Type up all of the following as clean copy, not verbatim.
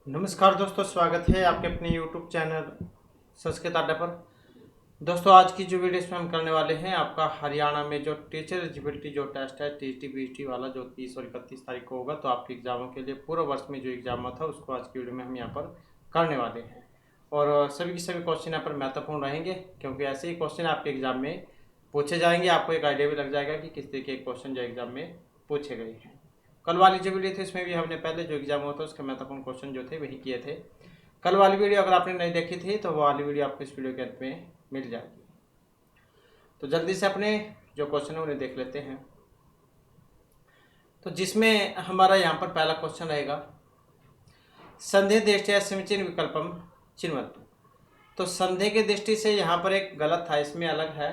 नमस्कार दोस्तों, स्वागत है आपके अपने YouTube चैनल संस्कृत अड्डा पर। दोस्तों, आज की जो वीडियो इसमें हम करने वाले हैं, आपका हरियाणा में जो टीचर एलिजिबिलिटी जो टेस्ट है टीटी बीटी वाला, जो 30 और 31 तारीख को होगा, तो आपके एग्जामों के लिए पूरे वर्ष में जो एग्जाम था उसको आज की वीडियो में हम यहाँ पर करने वाले हैं। और सभी के सभी क्वेश्चन यहाँ पर महत्वपूर्ण रहेंगे, क्योंकि ऐसे ही क्वेश्चन आपके एग्जाम में पूछे जाएंगे। आपको एक आइडिया भी लग जाएगा कि किस तरीके के क्वेश्चन जो एग्जाम में पूछे गए हैं। कल वाली जो वीडियो थी उसमें भी हमने पहले जो एग्जाम हुआ था उसके महत्वपूर्ण क्वेश्चन जो थे वही किए थे। कल वाली वीडियो अगर आपने नहीं देखी थी तो वो वाली वीडियो आपको इस वीडियो के अंत में मिल जाएगी। तो जल्दी से अपने जो क्वेश्चन है उन्हें देख लेते हैं। तो जिसमें हमारा यहाँ पर पहला क्वेश्चन रहेगा, संधि दृष्टिया समीचीन विकल्पम चिन्वन्तु। तो संधि की दृष्टि से यहाँ पर एक गलत था, इसमें अलग है।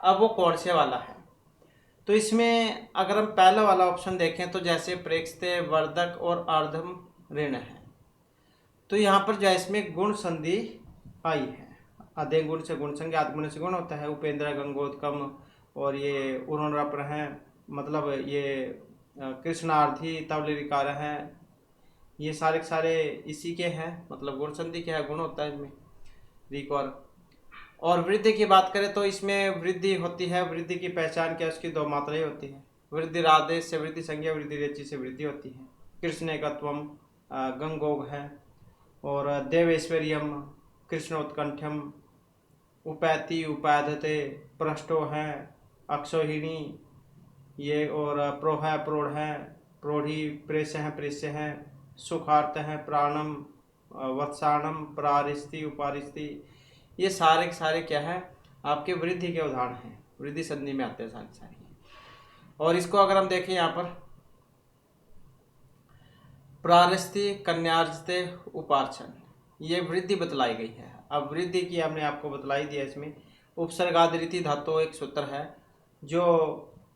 अब वो कौन से वाला है? तो इसमें अगर हम पहला वाला ऑप्शन देखें तो जैसे प्रेक्षते, वर्धक और अर्धम ऋण है, तो यहाँ पर जो है इसमें गुण संधि आई है। आधे गुण से गुण संज्ञा, आध गुण से गुण होता है। उपेंद्र, गंगोत्कम और ये उन्नरप्र हैं, मतलब ये कृष्णार्थी तवलिकार हैं, ये सारे के सारे इसी के हैं, मतलब गुण संधि के है, गुण होता है इसमें रिक। और वृद्धि की बात करें तो इसमें वृद्धि होती है। वृद्धि की पहचान क्या, उसकी दो मात्राएं होती है। वृद्धि राधे से वृद्धि संज्ञा, वृद्धि रेचि से वृद्धि होती है। कृष्ण एकत्वम गंगोग है, और देवेश्वरियम कृष्णोत्कंठ्यम, उपैति उपाधते पृष्ठो है, अक्षोहिणी ये, और प्रोह प्रोढ़ है, प्रोढ़ी प्रेष्य है, प्रेष्य है, सुखार्थ है, प्राणम वत्साणम, प्रारिस्ति उपारिस्ति, ये सारे के सारे क्या है आपके वृद्धि के उदाहरण हैं। वृद्धि संधि में आते हैं सारे सारे। और इसको अगर हम देखें यहाँ पर प्रारिस्ति कन्यार्जते उपार्चन, ये वृद्धि बतलाई गई है। अब वृद्धि की हमने आपको बतलाई दिया। इसमें उपसर्गादिति धातु एक सूत्र है जो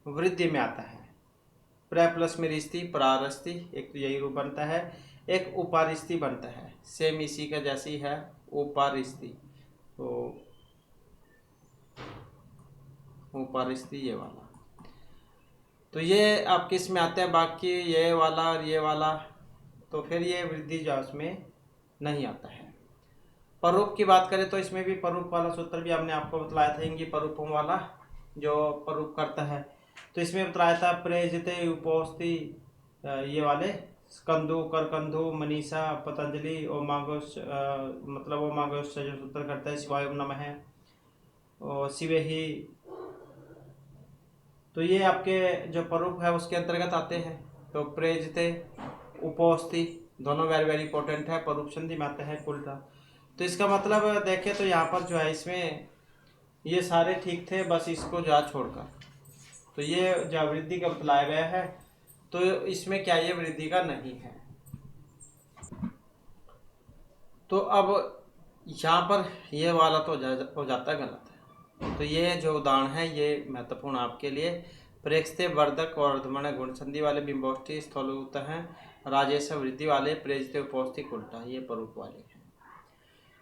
वृद्धि में आता है। प्र प्लस में रिस्ति प्रारस्ति, एक तो यही रूप बनता है, एक उपारिस्ति बनता है, सेम इसी का जैसी है उपारिस्ति। तो उपारिस्ति ये वाला, तो ये आप किस में आते हैं, बाकी ये वाला और ये वाला, तो फिर ये वृद्धि जो उसमें नहीं आता है। परूप की बात करें तो इसमें भी परूप वाला सूत्र भी हमने आपको बतलाया था, इंगी परूपों वाला जो परूप करता है। तो इसमें बताया था प्रेजते उपोस्ति, ये वाले स्कंदु, करकंधु, मनीषा, पतंजलि और मांगोस, मतलब वो मांगोस जो सूत्र करता है शिवाय नमः है और शिवे ही, तो ये आपके जो परूप है उसके अंतर्गत आते हैं। तो प्रेजते उपोस्ति दोनों वेरी वेरी इंपॉर्टेंट है, परूप संधि में आते हैं उल्टा। तो इसका मतलब देखें तो यहाँ पर जो है इसमें ये सारे ठीक थे, बस इसको जा छोड़कर। तो ये जो वृद्धि का बतलाया गया है, तो इसमें क्या ये वृद्धि का नहीं है। तो अब यहाँ पर ये वाला तो हो जाता है गलत है। तो ये जो उदाहरण है ये महत्वपूर्ण आपके लिए। प्रेक्षते, वर्धक और अर्धमण गुण संधि वाले बिंबोष्टि स्थूलत हैं, राजेश वृद्धि वाले, प्रेजते उपौष्टिक उल्टा, ये परूप वाले हैं।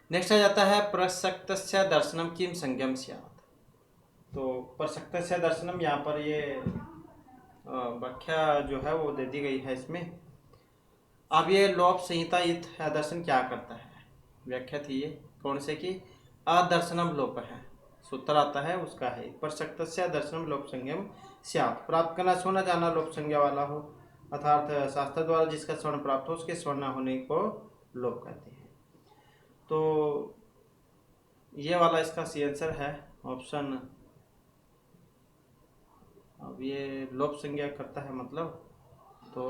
नेक्स्ट आ जाता है प्रसक्तस्य दर्शनम किम संज्ञम स्यात्। तो प्रसक्तस्य दर्शनम, यहाँ पर ये व्याख्या जो है वो दे दी गई है इसमें। अब ये लोप संहिता इत दर्शन क्या करता है, व्याख्या थी ये कौन से की, अदर्शनम लोप है, सूत्र आता है उसका है। प्रसक्तस्य दर्शनम लोप संज्ञम स्यात्, प्राप्त करना सोना जाना लोप संज्ञा वाला हो, अर्थात शास्त्र द्वारा जिसका स्वर्ण प्राप्त हो उसके स्वर्ण होने को लोप कहते हैं। तो ये वाला इसका सी आंसर है ऑप्शन। अब ये लोप संज्ञा करता है मतलब, तो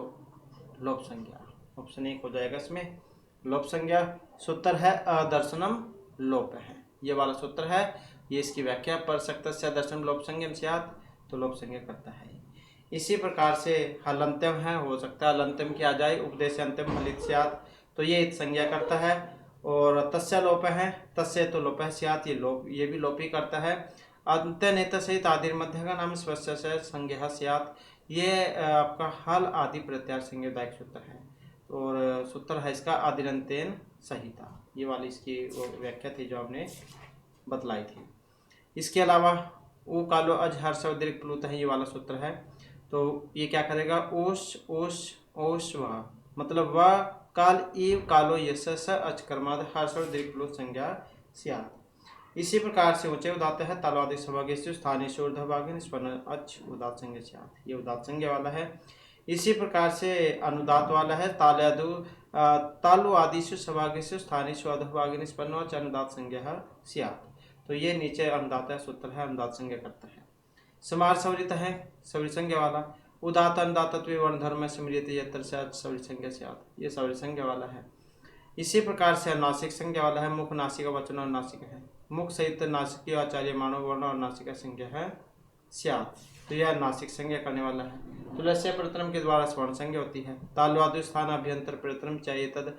लोप संज्ञा ऑप्शन 1 हो जाएगा इसमें। लोप संज्ञा सूत्र है अदर्शनम लोप है, ये वाला सूत्र है, ये इसकी व्याख्या। प्रसक्तस्य दर्शनम लोप संज्ञम स्यात्, तो लोप संज्ञा करता है। इसी प्रकार से हलंत्यम है, हो सकता है हलंत्यम की आ जाए, उपदेश अंत्यम हलित स्यात्, तो ये संज्ञा करता है। और तस्य लोप है, तस्य तो लोप स्यात्, ये लोप, ये भी लोप ही करता है। अंत्यनेत सहित आदि मध्य का नाम स्वस्य से संज्ञा स्यात्, ये आपका हल आदि प्रत्यार संज्ञादायक सूत्र है। और सूत्र है इसका आदिरंतेन संहिता, ये वाली इसकी वो व्याख्या थी जो हमने बतलाई थी। इसके अलावा ऊ कालो अज हर्ष अतिरिक्त प्लुत है, ये वाला सूत्र है। तो ये क्या करेगा, ओश ओश ओश वह, मतलब वह काल ईव कालो यश स अचकर्माद हर्षण दीर्घ संज्ञा स्यात्। इसी प्रकार से ऊंचे उदात्त है तालवादी सभागेषु स्थानीय ऊर्ध्वभागे निष्पन्न अच उदात्त संज्ञा स्यात्। ये उदात्त संज्ञा वाला है। इसी प्रकार से अनुदात वाला है तालु आदिशु सभागेषु स्थानीय अधोभागे निष्पन्न अच अनुदात संज्ञा स्यात्। तो ये नीचे अनुदात सूत्र है, अनुदात संज्ञा करता है। समार सवरित है सवरी संज्ञा वाला। उदात अनुदातत्व वर्ण धर्म स्मृत यत्र से सवरी संज्ञा स्यात्। ये सवरी संज्ञा वाला है। इसी प्रकार से नासिक संज्ञा वाला है। मुख नासिका वचन और नासिका है। मुख सहित नासिकी आचार्य मानव वर्ण और नासिका संज्ञा है स्यात्। तो यह नासिक संज्ञा करने वाला है। तुलस्य प्रथम के द्वारा स्वर्ण संज्ञा होती है। तालवादु स्थान अभ्यंतर प्रथम चाहिए तद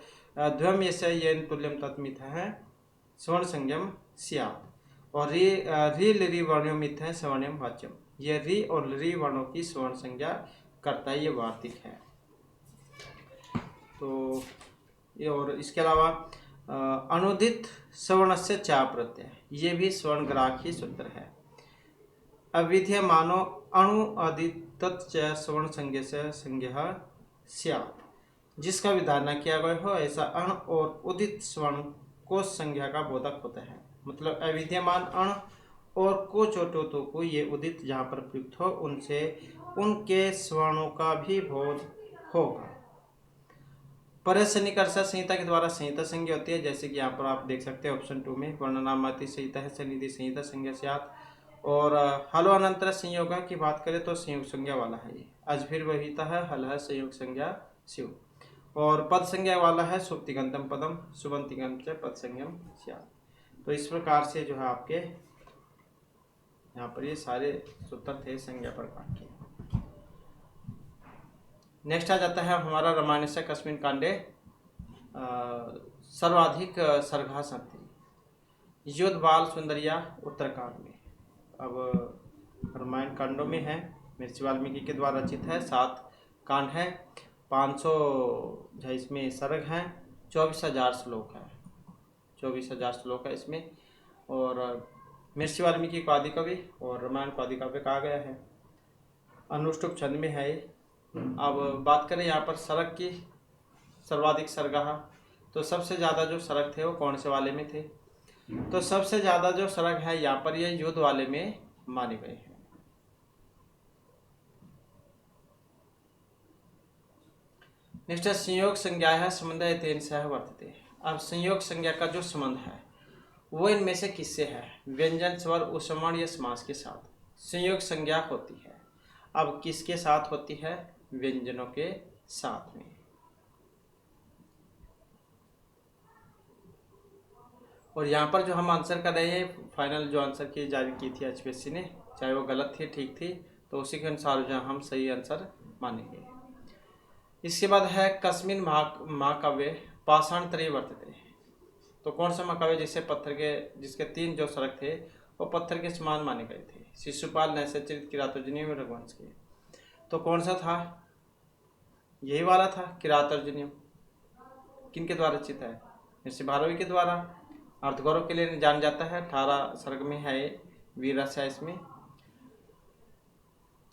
ध्वम यस्य येन तुल्यम तत्मित है स्वर्ण संज्ञम स्यात्। और री लरी वर्णों मित है स्वर्णिम वाच्यम। ये री और लरी वर्णों की स्वर्ण संज्ञा करता है, ये वार्तिक है। तो ये और इसके अलावा अनुदित स्वर्ण से चा प्रत्यय, ये भी स्वर्ण ग्राही सूत्र है। अविद्यमानो अणुअदित स्वर्ण संज्ञा से संज्ञा स्यात्। जिसका विधान न किया गया हो ऐसा अण और उदित स्वर्ण को संज्ञा का बोधक होता है। मतलब अविद्यमान अण और को चोटों को ये उदित जहाँ पर प्रयुक्त हो उनसे उनके स्वर्णों का भी बोध होगा। परसनिकर्ष संहिता के द्वारा संहिता संज्ञा होती है। जैसे कि यहाँ पर आप देख सकते हैं ऑप्शन 2 में वर्णनामाति संहिता है सनिधि संहिता संज्ञा स्यात्। और हलो अनंतर संयोग की बात करें तो संयोग संज्ञा वाला है। ये अजभिर वहिता है हल है संयोग संज्ञा शिव। और पद संज्ञा वाला है सुप्तिगंतम पदम सुबंतिगंत पद संज्ञम स्यात्। तो इस प्रकार से जो है आपके यहाँ पर ये सारे सूत्र थे संज्ञा प्रकार के। नेक्स्ट आ जाता है हमारा रामायण से कस्मिन कांडे सर्वाधिक सर्गा संति योद्ध बाल सुंदरिया उत्तरकांड में। अब रामायण कांडों में है, महर्षि वाल्मीकि के द्वारा रचित है। 7 कांड है, 500 इसमें सर्ग हैं, 24,000 श्लोक है, 24,000 श्लोक है इसमें। और महर्षि वाल्मीकि को आदि कवि और रामायण को आदि काव्य कहा गया है। अनुष्टुप छंद में है। अब बात करें यहाँ पर सर्ग की, सर्वाधिक सर्गा, तो सबसे ज़्यादा जो सर्ग थे वो कौन से वाले में थे? तो सबसे ज़्यादा जो सर्ग है यहाँ पर ये युद्ध वाले में माने गए हैं। नेक्स्ट संयोग संज्ञा है संबंध तेन सह वर्तते। अब संयोग संज्ञा का जो संबंध है वो इनमें से किससे है? व्यंजन स्वर उपसमण या समास के साथ संयोग संज्ञा होती है। अब किसके साथ होती है? व्यंजनों के साथ में। और यहाँ पर जो हम आंसर कर रहे हैं, फाइनल जो आंसर की जारी की थी एचपीएससी ने, चाहे वो गलत थी ठीक थी, तो उसी के अनुसार जो हम सही आंसर मानेंगे। इसके बाद है कस्मिन महाकाव्य पाषाण त्रय वर्तते। तो कौन सा महाकाव्य जिसके 3 जो सर्ग थे वो पत्थर के समान माने गए थे? शिशुपाल, नैसचरित, किरातोर्जुनीय और रघुवंश के। तो कौन सा था? यही वाला था किरातोर्जुनीय। किनके द्वारा रचित है? महर्षि भारवी के द्वारा। अर्धगौरव के लिए जान जाता है, 18 सर्ग में है, वीर रस है इसमें।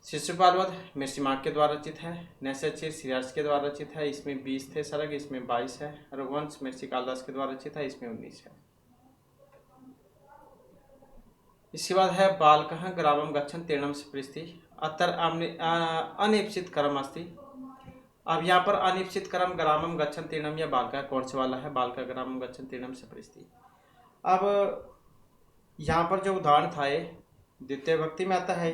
शिशुपाल वध महर्षि माघ के द्वारा रचित है। नैसचरित श्रीहर्ष के द्वारा रचित है, इसमें 20 थे सर्ग, इसमें 22 है। रघुवंश महर्षि कालिदास के द्वारा रचित है, इसमें 19 है। इसके बाद है बालकः ग्रामं गच्छन् तीर्णं सपृष्टि अत्र अनिप्सित कर्म अस्ति। अब यहाँ पर अनिप्सित कर्म ग्रामं गच्छन् तीर्णं या बालका कौन से वाला है? बालका ग्रामं गच्छन् तीर्णं सपृष्टि। अब यहाँ पर जो उदाहरण था ये द्वितीय विभक्ति में आता है,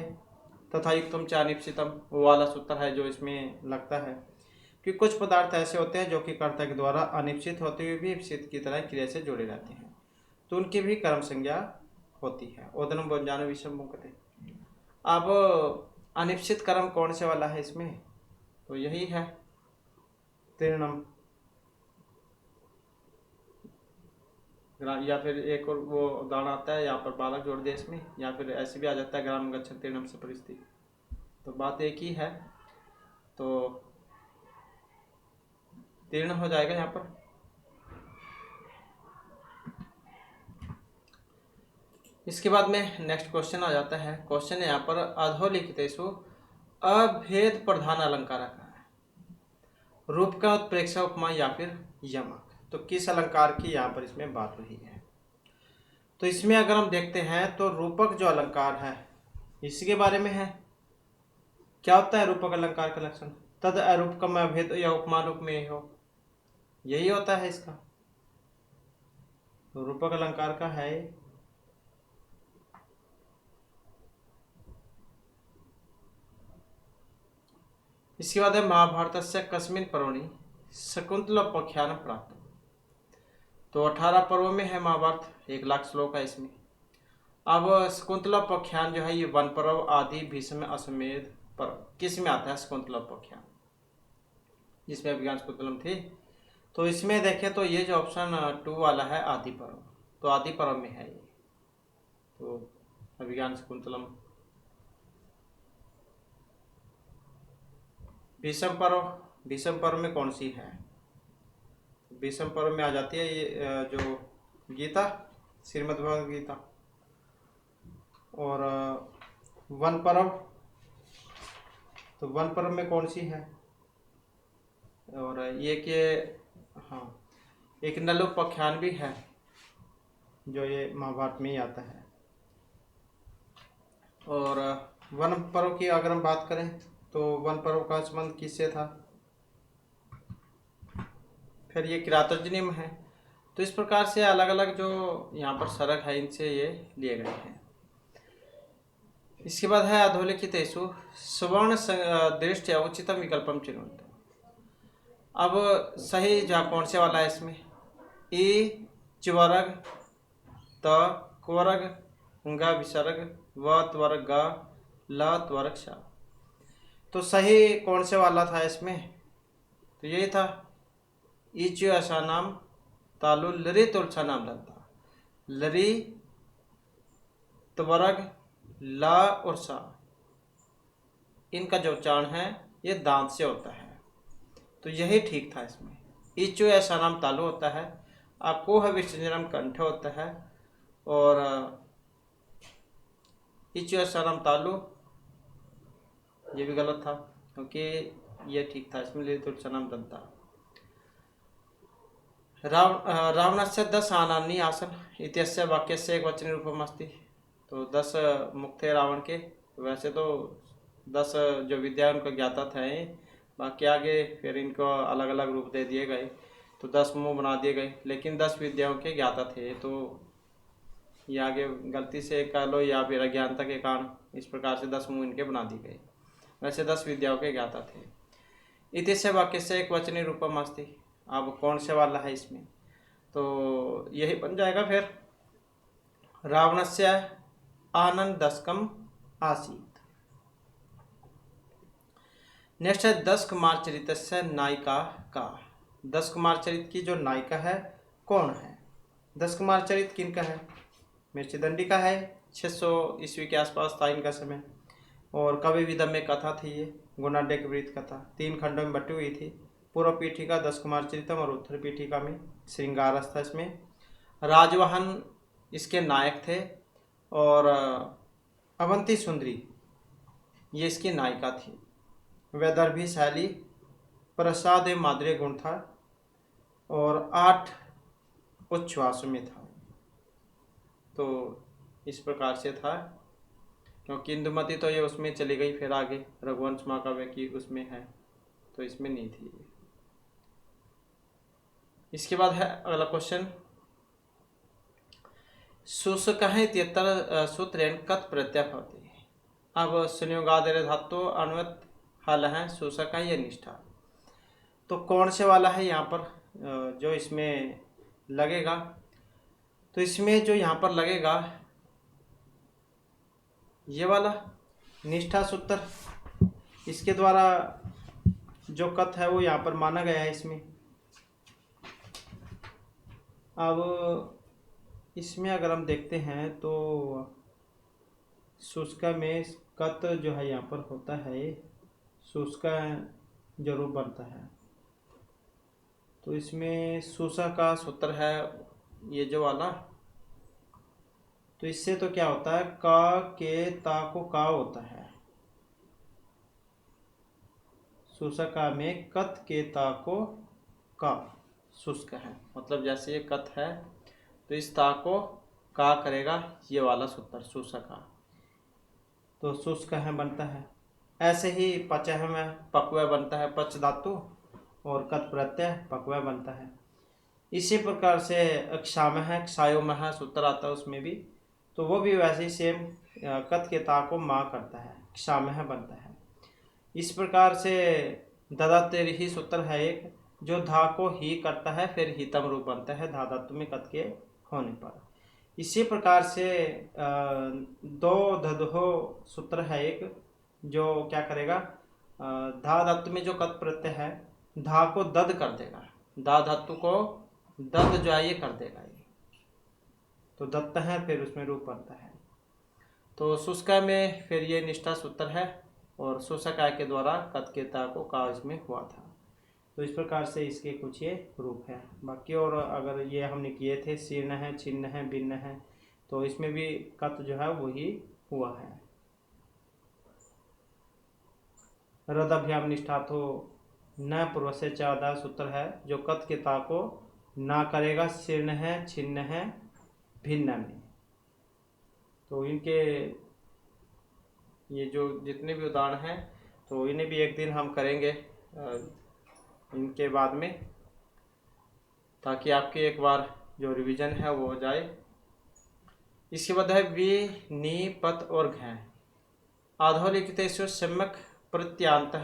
तथा युक्तम च अनिप्सितम, वो वाला सूत्र है जो इसमें लगता है कि कुछ पदार्थ ऐसे होते हैं जो कि कर्ता के द्वारा अनिप्सित होते हुए भी इप्सित की तरह क्रिया से जुड़े रहते हैं, तो उनकी भी कर्म संज्ञा होती है। ओदनम व्यंजन विषम मुक्ते। अब अनिप्सित कर्म कौन से वाला है इसमें? तो यही है तीर्णम, या फिर एक और वो उदाहरण आता है यहाँ पर बालक जोड़ दे इसमें, या फिर ऐसे भी आ जाता है ग्राम गच्छन् तीर्णम सपृष्टि। तो बात एक ही है, तो तीर्ण हो जाएगा यहाँ पर। इसके बाद में नेक्स्ट क्वेश्चन आ जाता है। क्वेश्चन है यहाँ पर अधोलिखितेषु अभेद प्रधान अलंकार का है। रूप का उत्प्रेक्षा, उपमा या फिर यमक। तो किस अलंकार की यहाँ पर इसमें बात हुई है? तो इसमें अगर हम देखते हैं तो रूपक जो अलंकार है इसी के बारे में है। क्या होता है रूपक अलंकार का लक्षण? तद अरूपकम अभेद या उपमा रूप में हो, यही होता है इसका। तो रूपक अलंकार का है। इसके बाद है महाभारत से कस्मिन पर्वणि शकुंतलोपाख्यान प्राप्त। तो 18 पर्वों में है महाभारत, 1,00,000 श्लोक है इसमें। अब शकुंतलोपाख्यान जो है ये वन पर्व, आदि, भीष्म, अश्वमेध पर्व, किस में आता है शकुंतलोपाख्यान, जिसमें अभिज्ञान शकुंतलम थी। तो इसमें देखें तो ये जो ऑप्शन 2 वाला है आदि पर्व, तो आदि पर्व में है ये। तो अभिज्ञान शकुंतलम। भीष्म पर्व, भीष्म पर्व में कौन सी है? भीष्म पर्व में आ जाती है ये जो गीता, श्रीमद् भगवद गीता। और वन पर्व, तो वन पर्व में कौन सी है? और ये कि हाँ, एक नलोपाख्यान भी है जो ये महाभारत में ही आता है। और वन पर्व की अगर हम बात करें तो वन पर्व का संबंध किससे था? फिर ये किरातोर्जुनी में है। तो इस प्रकार से अलग अलग जो यहाँ पर सरक है इनसे ये लिए गए हैं। इसके बाद है अधोलिखितेषु सुवर्ण दृष्टया उचितम विकल्पम चिन्वन्तु। अब सही जहाँ कौन से वाला है इसमें? ई च्वर्ग, त क्वर्ग, ग विसर्ग, व त्वर्ग, ल त्वर्ग श। तो सही कौन से वाला था इसमें? तो यही था ईचु ऐसा नाम तालु लरी तुलसा नाम दंता। लरी, त्वर्ग, ला और सा, इनका जो उच्चारण है ये दांत से होता है। तो यही ठीक था इसमें। ईचु ऐसा नाम तालु होता है, अकोह विसर्जनम कंठ होता है, और ईचु ऐसा नाम तालु ये भी गलत था क्योंकि ये ठीक था इसमें लरी तुलसा नाम दंता। रावणस्य 10 आनानि आसन इत्यस्य वाक्यस्य एक वचन रूपम अस्ति। तो 10 मुख थे रावण के। वैसे तो 10 जो विद्या उनको ज्ञाता थे, बाकी आगे फिर इनको अलग अलग रूप दे दिए गए, तो 10 मुंह बना दिए गए, लेकिन 10 विद्याओं के ज्ञाता थे। तो ये आगे गलती से कह लो या फिर अज्ञानता के कारण इस प्रकार से 10 मुंह इनके बना दिए गए। वैसे 10 विद्याओं के ज्ञाता थे। इत्यस्य वाक्यस्य एक वचनी रूपम अस्ति। अब कौन से वाला है इसमें? तो यही बन जाएगा फिर रावणस्य आनंद दशकम आसीत। नेक्स्ट है 10 कुमार चरित से नायिका का। 10 कुमार चरित की जो नायिका है कौन है? 10 कुमार चरित किनका है? मृत्युदंडी का है। 600 ईस्वी के आसपास था इनका समय। और कवि विदम में कथा थी ये, गुणाढ्य की वृत्त कथा 3 खंडों में बटी हुई थी। पूर्व पीठिका 10 कुमार चरितम और उत्तर पीठिका में श्रृंगार था। इसमें राजवाहन इसके नायक थे, और अवंती सुंदरी ये इसकी नायिका थी। वैदर्भी शैली, प्रसाद एवं माधुर्य गुण था, और 8 उच्छ्वास में था। तो इस प्रकार से था, क्योंकि इंदुमती तो ये उसमें चली गई, फिर आगे रघुवंश महाकाव्य की उसमें है, तो इसमें नहीं थी। इसके बाद है अगला क्वेश्चन, शुष्कः इत्यत्र सूत्रेण कत प्रत्यय भवति। अब संयोगादेर धातु अण्वत् हल है, शुष्कः या निष्ठा। तो कौन से वाला है यहाँ पर जो इसमें लगेगा? तो इसमें जो यहाँ पर लगेगा ये वाला निष्ठा सूत्र, इसके द्वारा जो कथ है वो यहाँ पर माना गया है इसमें। अब इसमें अगर हम देखते हैं तो शुष्का में कत जो है यहाँ पर होता है, शुष्का जरूर बनता है। तो इसमें शुष्का का सूत्र है ये जो वाला, तो इससे तो क्या होता है का, के, ता को का होता है। शुष्का में कत के ता को का शुष्क है, मतलब जैसे ये कत है तो इस ता को का करेगा, ये वाला सूत्र शुष्का, तो शुष्क है बनता है। ऐसे ही पचह में पक्व बनता है, पच धातु और कत प्रत्यय पक्व बनता है। इसी प्रकार से क्षामह क्षायोमह सूत्र आता है उसमें भी, तो वो भी वैसे ही सेम कत के ता को माँ करता है, क्षामह बनता है। इस प्रकार से ददातेर ही सूत्र है एक, जो धा को ही करता है, फिर हितम रूप बनता है धा धातु में कत के होने पर। इसी प्रकार से दो दधो सूत्र है एक, जो क्या करेगा, धा धातु में जो कत प्रत्यय है धा को दद कर देगा, धा धातु को दद जो है ये कर देगा, ये तो दत्त है, फिर उसमें रूप बनता है। तो शुष्का में फिर ये निष्ठा सूत्र है, और शुष्का के द्वारा कत के ता को का इसमें हुआ था। तो इस प्रकार से इसके कुछ ये रूप है। बाकी और अगर ये हमने किए थे शीर्ण है, छिन्न है, भिन्न है, तो इसमें भी कत जो है वही हुआ है। रदभ्याम निष्ठा तो न पूर्व से चादा सूत्र है, जो कत के ता को ना करेगा, शीर्ण है, छिन्न है, भिन्न में। तो इनके ये जो जितने भी उदाहरण हैं, तो इन्हें भी एक दिन हम करेंगे इनके बाद में, ताकि आपके एक बार जो रिवीजन है वो हो जाए। इसके बाद है वे, नी, पत और घ आधोलिखितेषु सम्यक प्रत्यांत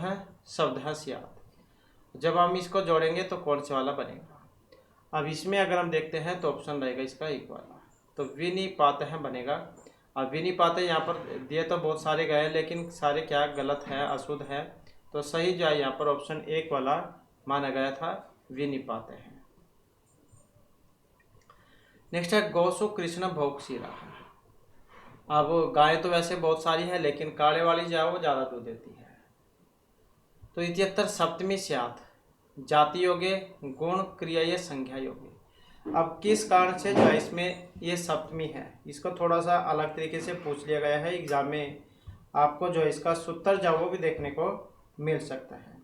शब्द स्यात्। जब हम इसको जोड़ेंगे तो कौन से वाला बनेगा। अब इसमें अगर हम देखते हैं तो ऑप्शन रहेगा इसका एक वाला, तो विनिपात है बनेगा। अब विनिपात यहाँ पर दिए तो बहुत सारे गए, लेकिन सारे क्या गलत है, अशुद्ध है, तो सही जो है यहाँ पर ऑप्शन एक वाला माना गया था, विनिपात है। नेक्स्ट है गौसु कृष्ण भोगशीला। अब गाय तो वैसे बहुत सारी है, लेकिन काले वाली जो है वो ज़्यादा दूध देती है। तो इत्यत्र सप्तमी स्यात्, जाति योगे गुण क्रिया ये संज्ञा योगे। अब किस कारण से जो है इसमें ये सप्तमी है, इसको थोड़ा सा अलग तरीके से पूछ लिया गया है एग्जाम में, आपको जो इसका सूत्र जो वो भी देखने को मिल सकता है।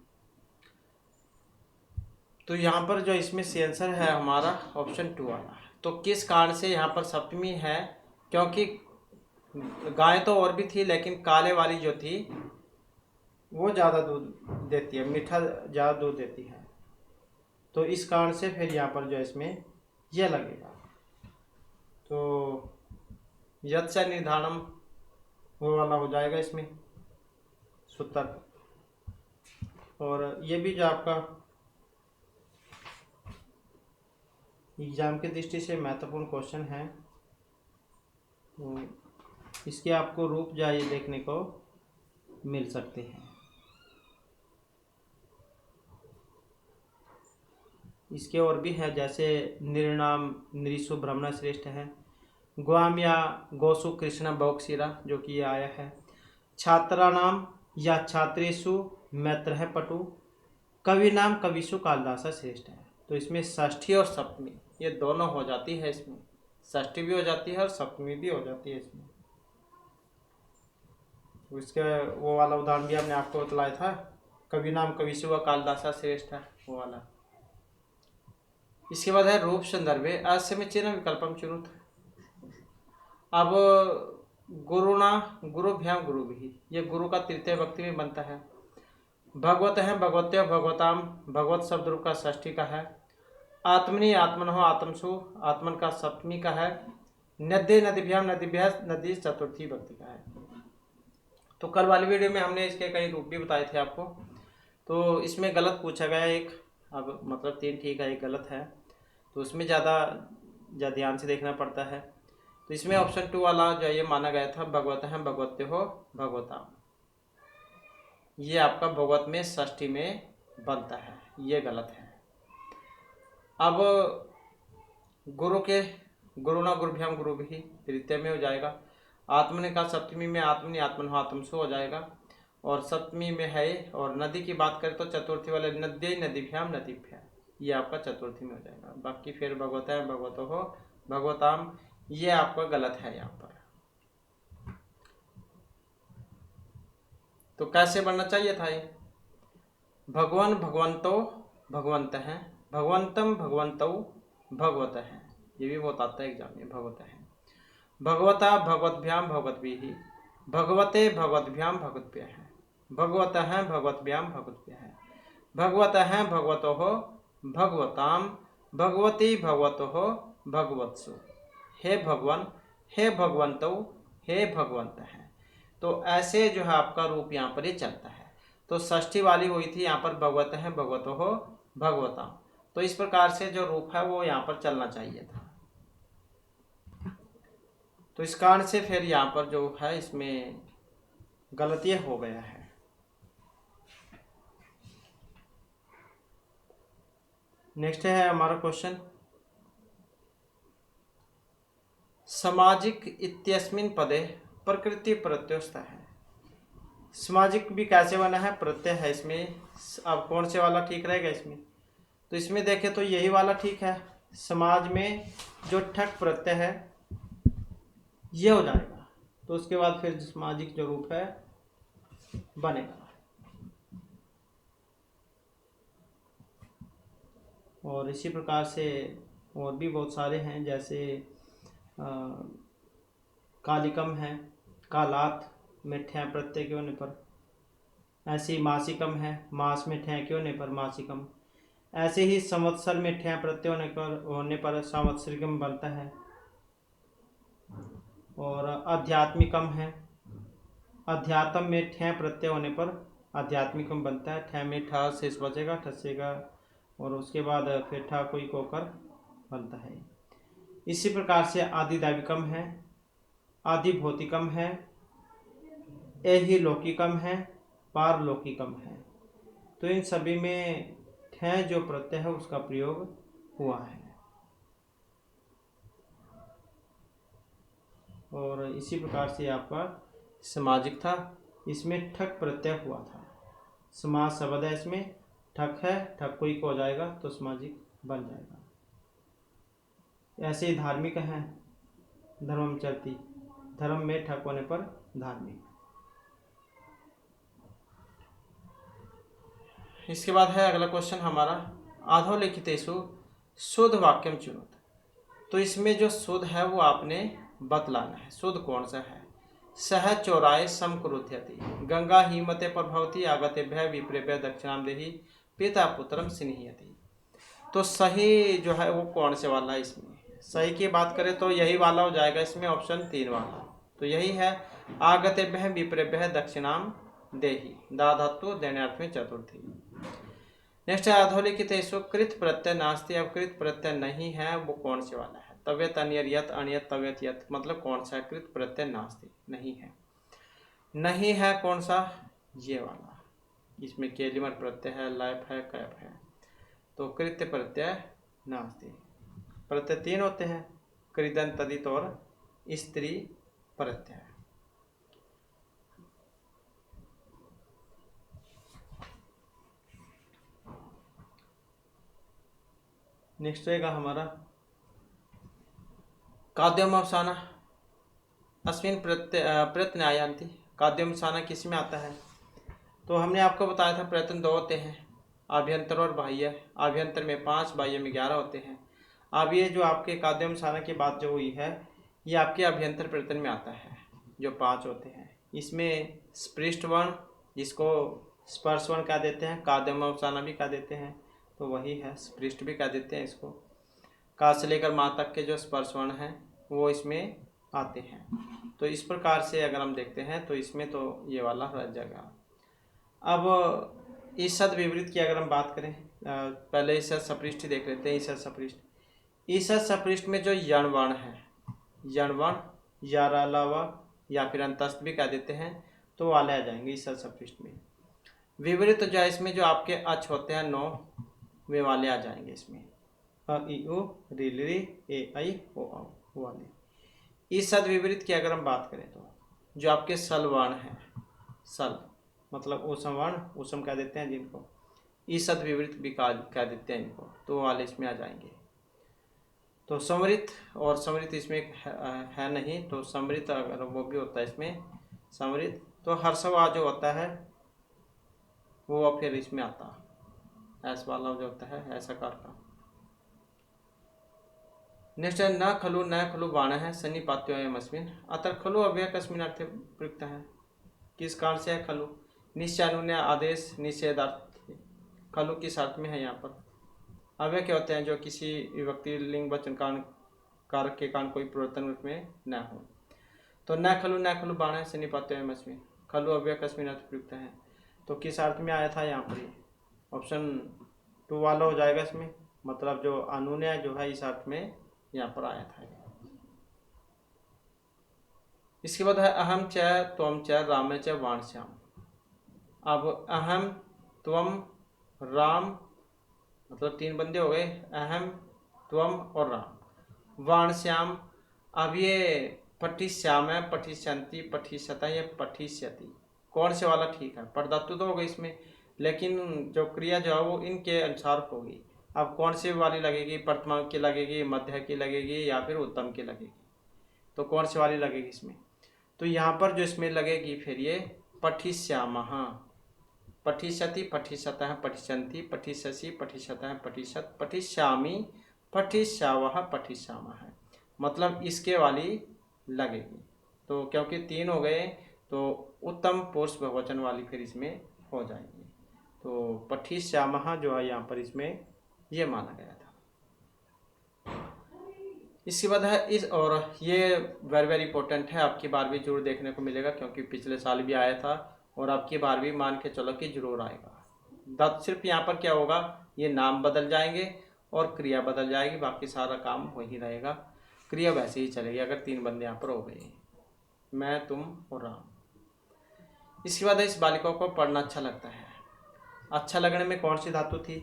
तो यहाँ पर जो इसमें सी आंसर है हमारा ऑप्शन 2 वाला। तो किस कारण से यहाँ पर सप्तमी है, क्योंकि गाय तो और भी थी, लेकिन काले वाली जो थी वो ज़्यादा दूध देती है, मीठा ज़्यादा दूध देती है, तो इस कारण से फिर यहाँ पर जो इसमें यह लगेगा। तो यद से निर्धारणम वो वाला हो जाएगा इसमें सूत्र। और ये भी जो आपका एग्जाम की दृष्टि से महत्वपूर्ण क्वेश्चन है, तो इसके आपको रूप जो ये देखने को मिल सकते हैं। इसके और भी है, जैसे निर्णाम नृषु ब्रह्मण श्रेष्ठ है, ग्वाम या गौसु कृष्ण भोगशीला जो कि ये आया है, छात्रा नाम या छात्रेशु मैत्र है पटु, कवि नाम कविशु कालिदास श्रेष्ठ है। तो इसमें षष्ठी और सप्तमी ये दोनों हो जाती है, इसमें षष्ठी भी हो जाती है और सप्तमी भी हो जाती है इसमें। तो इसके वो वाला उदाहरण भी हमने आपको बतलाया था, कवि नाम कविशु व कालिदास श्रेष्ठ है वो वाला। इसके बाद है रूप संदर्भे असमीचीन विकल्पम चुनुत। अब गुरुणा गुरुभ्याम गुरु भी, ये गुरु का तृतीय व्यक्ति में बनता है। भगवत है भगवत्य भगवताम, भगवत शब्द रूप का षष्ठी का है। आत्मनि आत्मन हो आत्मसु, आत्मन का सप्तमी का है। नद्य नदीभ्याम नदीभ्या, नदी चतुर्थी व्यक्ति का है। तो कल वाली वीडियो में हमने इसके कई रूप भी बताए थे आपको, तो इसमें गलत पूछा गया एक, अब मतलब 3 ठीक है, एक गलत है, तो उसमें ज़्यादा ध्यान से देखना पड़ता है। तो इसमें ऑप्शन 2 वाला जो ये माना गया था, भगवत है भगवत्य हो भगवताम, ये आपका भगवत में षष्ठी में बनता है, ये गलत है। अब गुरु के गुरुणा गुरुभ्याम गुरु भी तृतीय में हो जाएगा। आत्मने का सप्तमी में आत्मनि आत्मन हो आत्मसु हो जाएगा, और सप्तमी में है। और नदी की बात करें तो चतुर्थी वाले नद्य नदीभ्याम नदीभ्या, ये आपका चतुर्थी में हो जाएगा। बाकी फिर भगवत है भगवतो हो भगवताम, ये आपका गलत है यहाँ पर। तो कैसे बनना चाहिए था ये, भगवान भगवंतो भगवंत हैं, भगवंतम भगवंतौ भगवत हैं, ये भी बहुत आता है एग्जाम में, भगवत हैं। भगवता भगवद्भ्याम भगवद्भिः, भगवते भगवद्भ्याम भगवद्भ्यः हैं, भगवत हैं भगवद्भ्याम भगवद्भ्यः हैं, भगवत हैं भगवतोः भगवताम, भगवती भगवतोः भगवत्सु, हे भगवान, हे भगवंतौ, हे भगवंत हैं। तो ऐसे जो है आपका रूप यहाँ पर ही चलता है। तो षष्ठी वाली हुई थी यहाँ पर भगवत हैं भगवतोः भगवताम। तो इस प्रकार से जो रूप है वो यहाँ पर चलना चाहिए था। तो इस कारण से फिर यहाँ पर जो है इसमें गलती हो गया है। नेक्स्ट है हमारा क्वेश्चन, सामाजिक इत्यस्मिन् पदे प्रकृति प्रत्ययस्थ है। सामाजिक भी कैसे बना है, प्रत्यय है इसमें। अब कौन से वाला ठीक रहेगा इसमें, तो इसमें देखें तो यही वाला ठीक है। समाज में जो ठक प्रत्यय है ये हो जाएगा, तो उसके बाद फिर सामाजिक जो रूप है बनेगा। और इसी प्रकार से और भी बहुत सारे हैं, जैसे कालिकम है, कालात में ठे प्रत्यय के होने पर, ऐसे ही मासिकम है, मास में ठे के होने पर मासिकम, ऐसे ही संवत्सर में ठे प्रत्यय होने पर संवत्सरिकम बनता है। और आध्यात्मिकम है, अध्यात्म में ठे प्रत्यय होने पर आध्यात्मिकम बनता है। ठे में ठा शेष बचेगा, ठसेगा, और उसके बाद फिर ठा कोई कोकर बनता है। इसी प्रकार से आदिदैविकम है, आदि भौतिकम है, एहि लौकिकम है, पारलौकिकम है। तो इन सभी में ठे जो प्रत्यय है उसका प्रयोग हुआ है। और इसी प्रकार से आपका सामाजिक था, इसमें ठक प्रत्यय हुआ था। समाज शब्द है, इसमें ठक है, ठक कोई को हो जाएगा तो सामाजिक बन जाएगा। ऐसे ही धार्मिक है, धर्मम चलती, धर्म में ठक होने पर धार्मिक। इसके बाद है अगला क्वेश्चन हमारा, अधोलिखितेषु शुद्ध वाक्यम चुनोत। तो इसमें जो शुद्ध है वो आपने बतलाना है। शुद्ध कौन सा है, सह चौराय समकुरुध्यति, गंगा हीमते प्रभवती, आगतेभ्य विप्रेभ्य दक्षिणाम देहि, पिता पुत्रम स्नेहयति। तो सही जो है वो कौन से वाला है, इसमें सही की बात करें तो यही वाला हो जाएगा इसमें, ऑप्शन 3 वाला। तो यही है, आगतेभ्य विप्रेभ्य दक्षिणाम देहि, दाधातु देण्यार्थ में चतुर्थी। नेक्स्ट है, अधोलिखितेषु कृत प्रत्यय नास्ति। अब कृत प्रत्यय नहीं है, वो कौन से वाला है, तव्यत अनियत यत अनियत तव्यत यत, मतलब कौन सा है, कृत प्रत्यय नास्ति नहीं है। नहीं है कौन सा, ये वाला, इसमें केलिमर प्रत्यय है, लैप है, कैप है। तो कृत्य प्रत्यय नास्ति। प्रत्यय 3 होते हैं, कृदन तदित और स्त्री प्रत्यय। नेक्स्ट रहेगा हमारा, काद्यम अवसाना अस्मिन प्रत्ययान्ति। काद्यम अवसाना किस में आता है, तो हमने आपको बताया था प्रयत्न 2 होते हैं, आभ्यंतर और बाह्य। आभ्यंतर में 5, बाह्य में 11 होते हैं। अब ये जो आपके काद्यम अवसाना की बात जो हुई है, ये आपके अभ्यंतर प्रयत्न में आता है, जो 5 होते हैं। इसमें स्पृष्ट वर्ण, जिसको स्पर्श वर्ण कह देते हैं, काद्यम अवसाना भी कह देते हैं, तो वही है, स्पृष्ट भी कह देते हैं इसको। का से लेकर माँ तक के जो स्पर्श वर्ण हैं वो इसमें आते हैं। तो इस प्रकार से अगर हम देखते हैं तो इसमें तो ये वाला रह जाएगा। अब ईसद विपरीत की अगर हम बात करें, पहले ईसद सपृष्ठ देख लेते हैं। ईसद सपृष्ठ, ईसद सपृष्ठ में जो यण वर्ण है, यण वर्ण या अलावा या फिर अंतस्थ भी कह देते हैं, तो वाले आ जाएंगे ईसद सपृष्ठ में। विपरीत जो है इसमें जो आपके अच होते हैं 9, वे वाले आ जाएंगे इसमें, अ इ उ रि रि ए आई ओ औ वाले। इस सद विपरीत की अगर हम बात करें तो जो आपके सल वर्ण हैं, सल मतलब ऊषम वर्ण, ऊषम कह देते हैं जिनको, इस सद विपरीत भी कह देते हैं इनको, तो वाले इसमें आ जाएंगे। तो समृत और समृत इसमें है नहीं, तो समृत अगर वो भी होता है इसमें समृत। तो हर्षवा जो होता है वो अब फिर इसमें आता, ऐस वाला जो होता है ऐसा कार का। नेक्स्ट है न खलु बाण है सन्नी पात्यो अस्मिन, अतर खलु अव्यय कस्मिन अर्थ प्रयुक्त है। किस कारण से है खलु? निश्चय आदेश निषेधार्थ, खलु किस अर्थ में है यहाँ पर? अव्यय क्या होते हैं? जो किसी विभक्ति लिंग वचन कारण कारक के कारण कोई परिवर्तन उसमें न हो। तो न खलु बाण है सन्नी पात्यो अस्मिन, खलु अव्यय कस्मिन अर्थ प्रयुक्त है। तो किस अर्थ में आया था यहाँ पर? ऑप्शन 2 वाला हो जाएगा इसमें, मतलब जो अनुनय जो है इस अर्थ में यहाँ पर आया था। इसके बाद है अहम च त्वम च राम च वाणश्याम। अब अहम त्वम राम मतलब 3 बंदे हो गए, अहम त्वम और राम। वाणश्याम, अब ये पठिश्याम है, पठिष्यन्ति, पठिष्यता या पठिष्यति, कौन से वाला ठीक है? परधातु तो हो गई इसमें, लेकिन जो क्रिया जो है वो इनके अनुसार होगी। अब कौन सी वाली लगेगी? प्रथमा की लगेगी, मध्य की लगेगी या फिर उत्तम की लगेगी? तो कौन सी वाली लगेगी इसमें? तो यहाँ पर जो इसमें लगेगी फिर ये पठिष्यामः, पठिष्यति, पठिष्यतः, पठिष्यन्ति, पठिष्यसि, पठिष्यतः, पठिष्यत्, पठिष्यामि, पठिष्यावः, पठिष्यामः, मतलब इसके वाली लगेगी। तो क्योंकि 3 हो गए तो उत्तम पुरुष बहुवचन वाली फिर इसमें हो जाएगी। तो पठिष्यामः जो है यहाँ पर इसमें ये माना गया था। इसके बाद है इस, और ये वेरी इंपॉर्टेंट है, आपकी बार भी जरूर देखने को मिलेगा क्योंकि पिछले साल भी आया था और आपकी बार भी मान के चलो कि जरूर आएगा। सिर्फ यहाँ पर क्या होगा, ये नाम बदल जाएंगे और क्रिया बदल जाएगी, बाकी सारा काम हो ही रहेगा। क्रिया वैसे ही चलेगी अगर 3 बंदे यहाँ पर हो गए, मैं, तुम और राम। इसके बाद इस बालिका को पढ़ना अच्छा लगता है। अच्छा लगने में कौन सी धातु थी?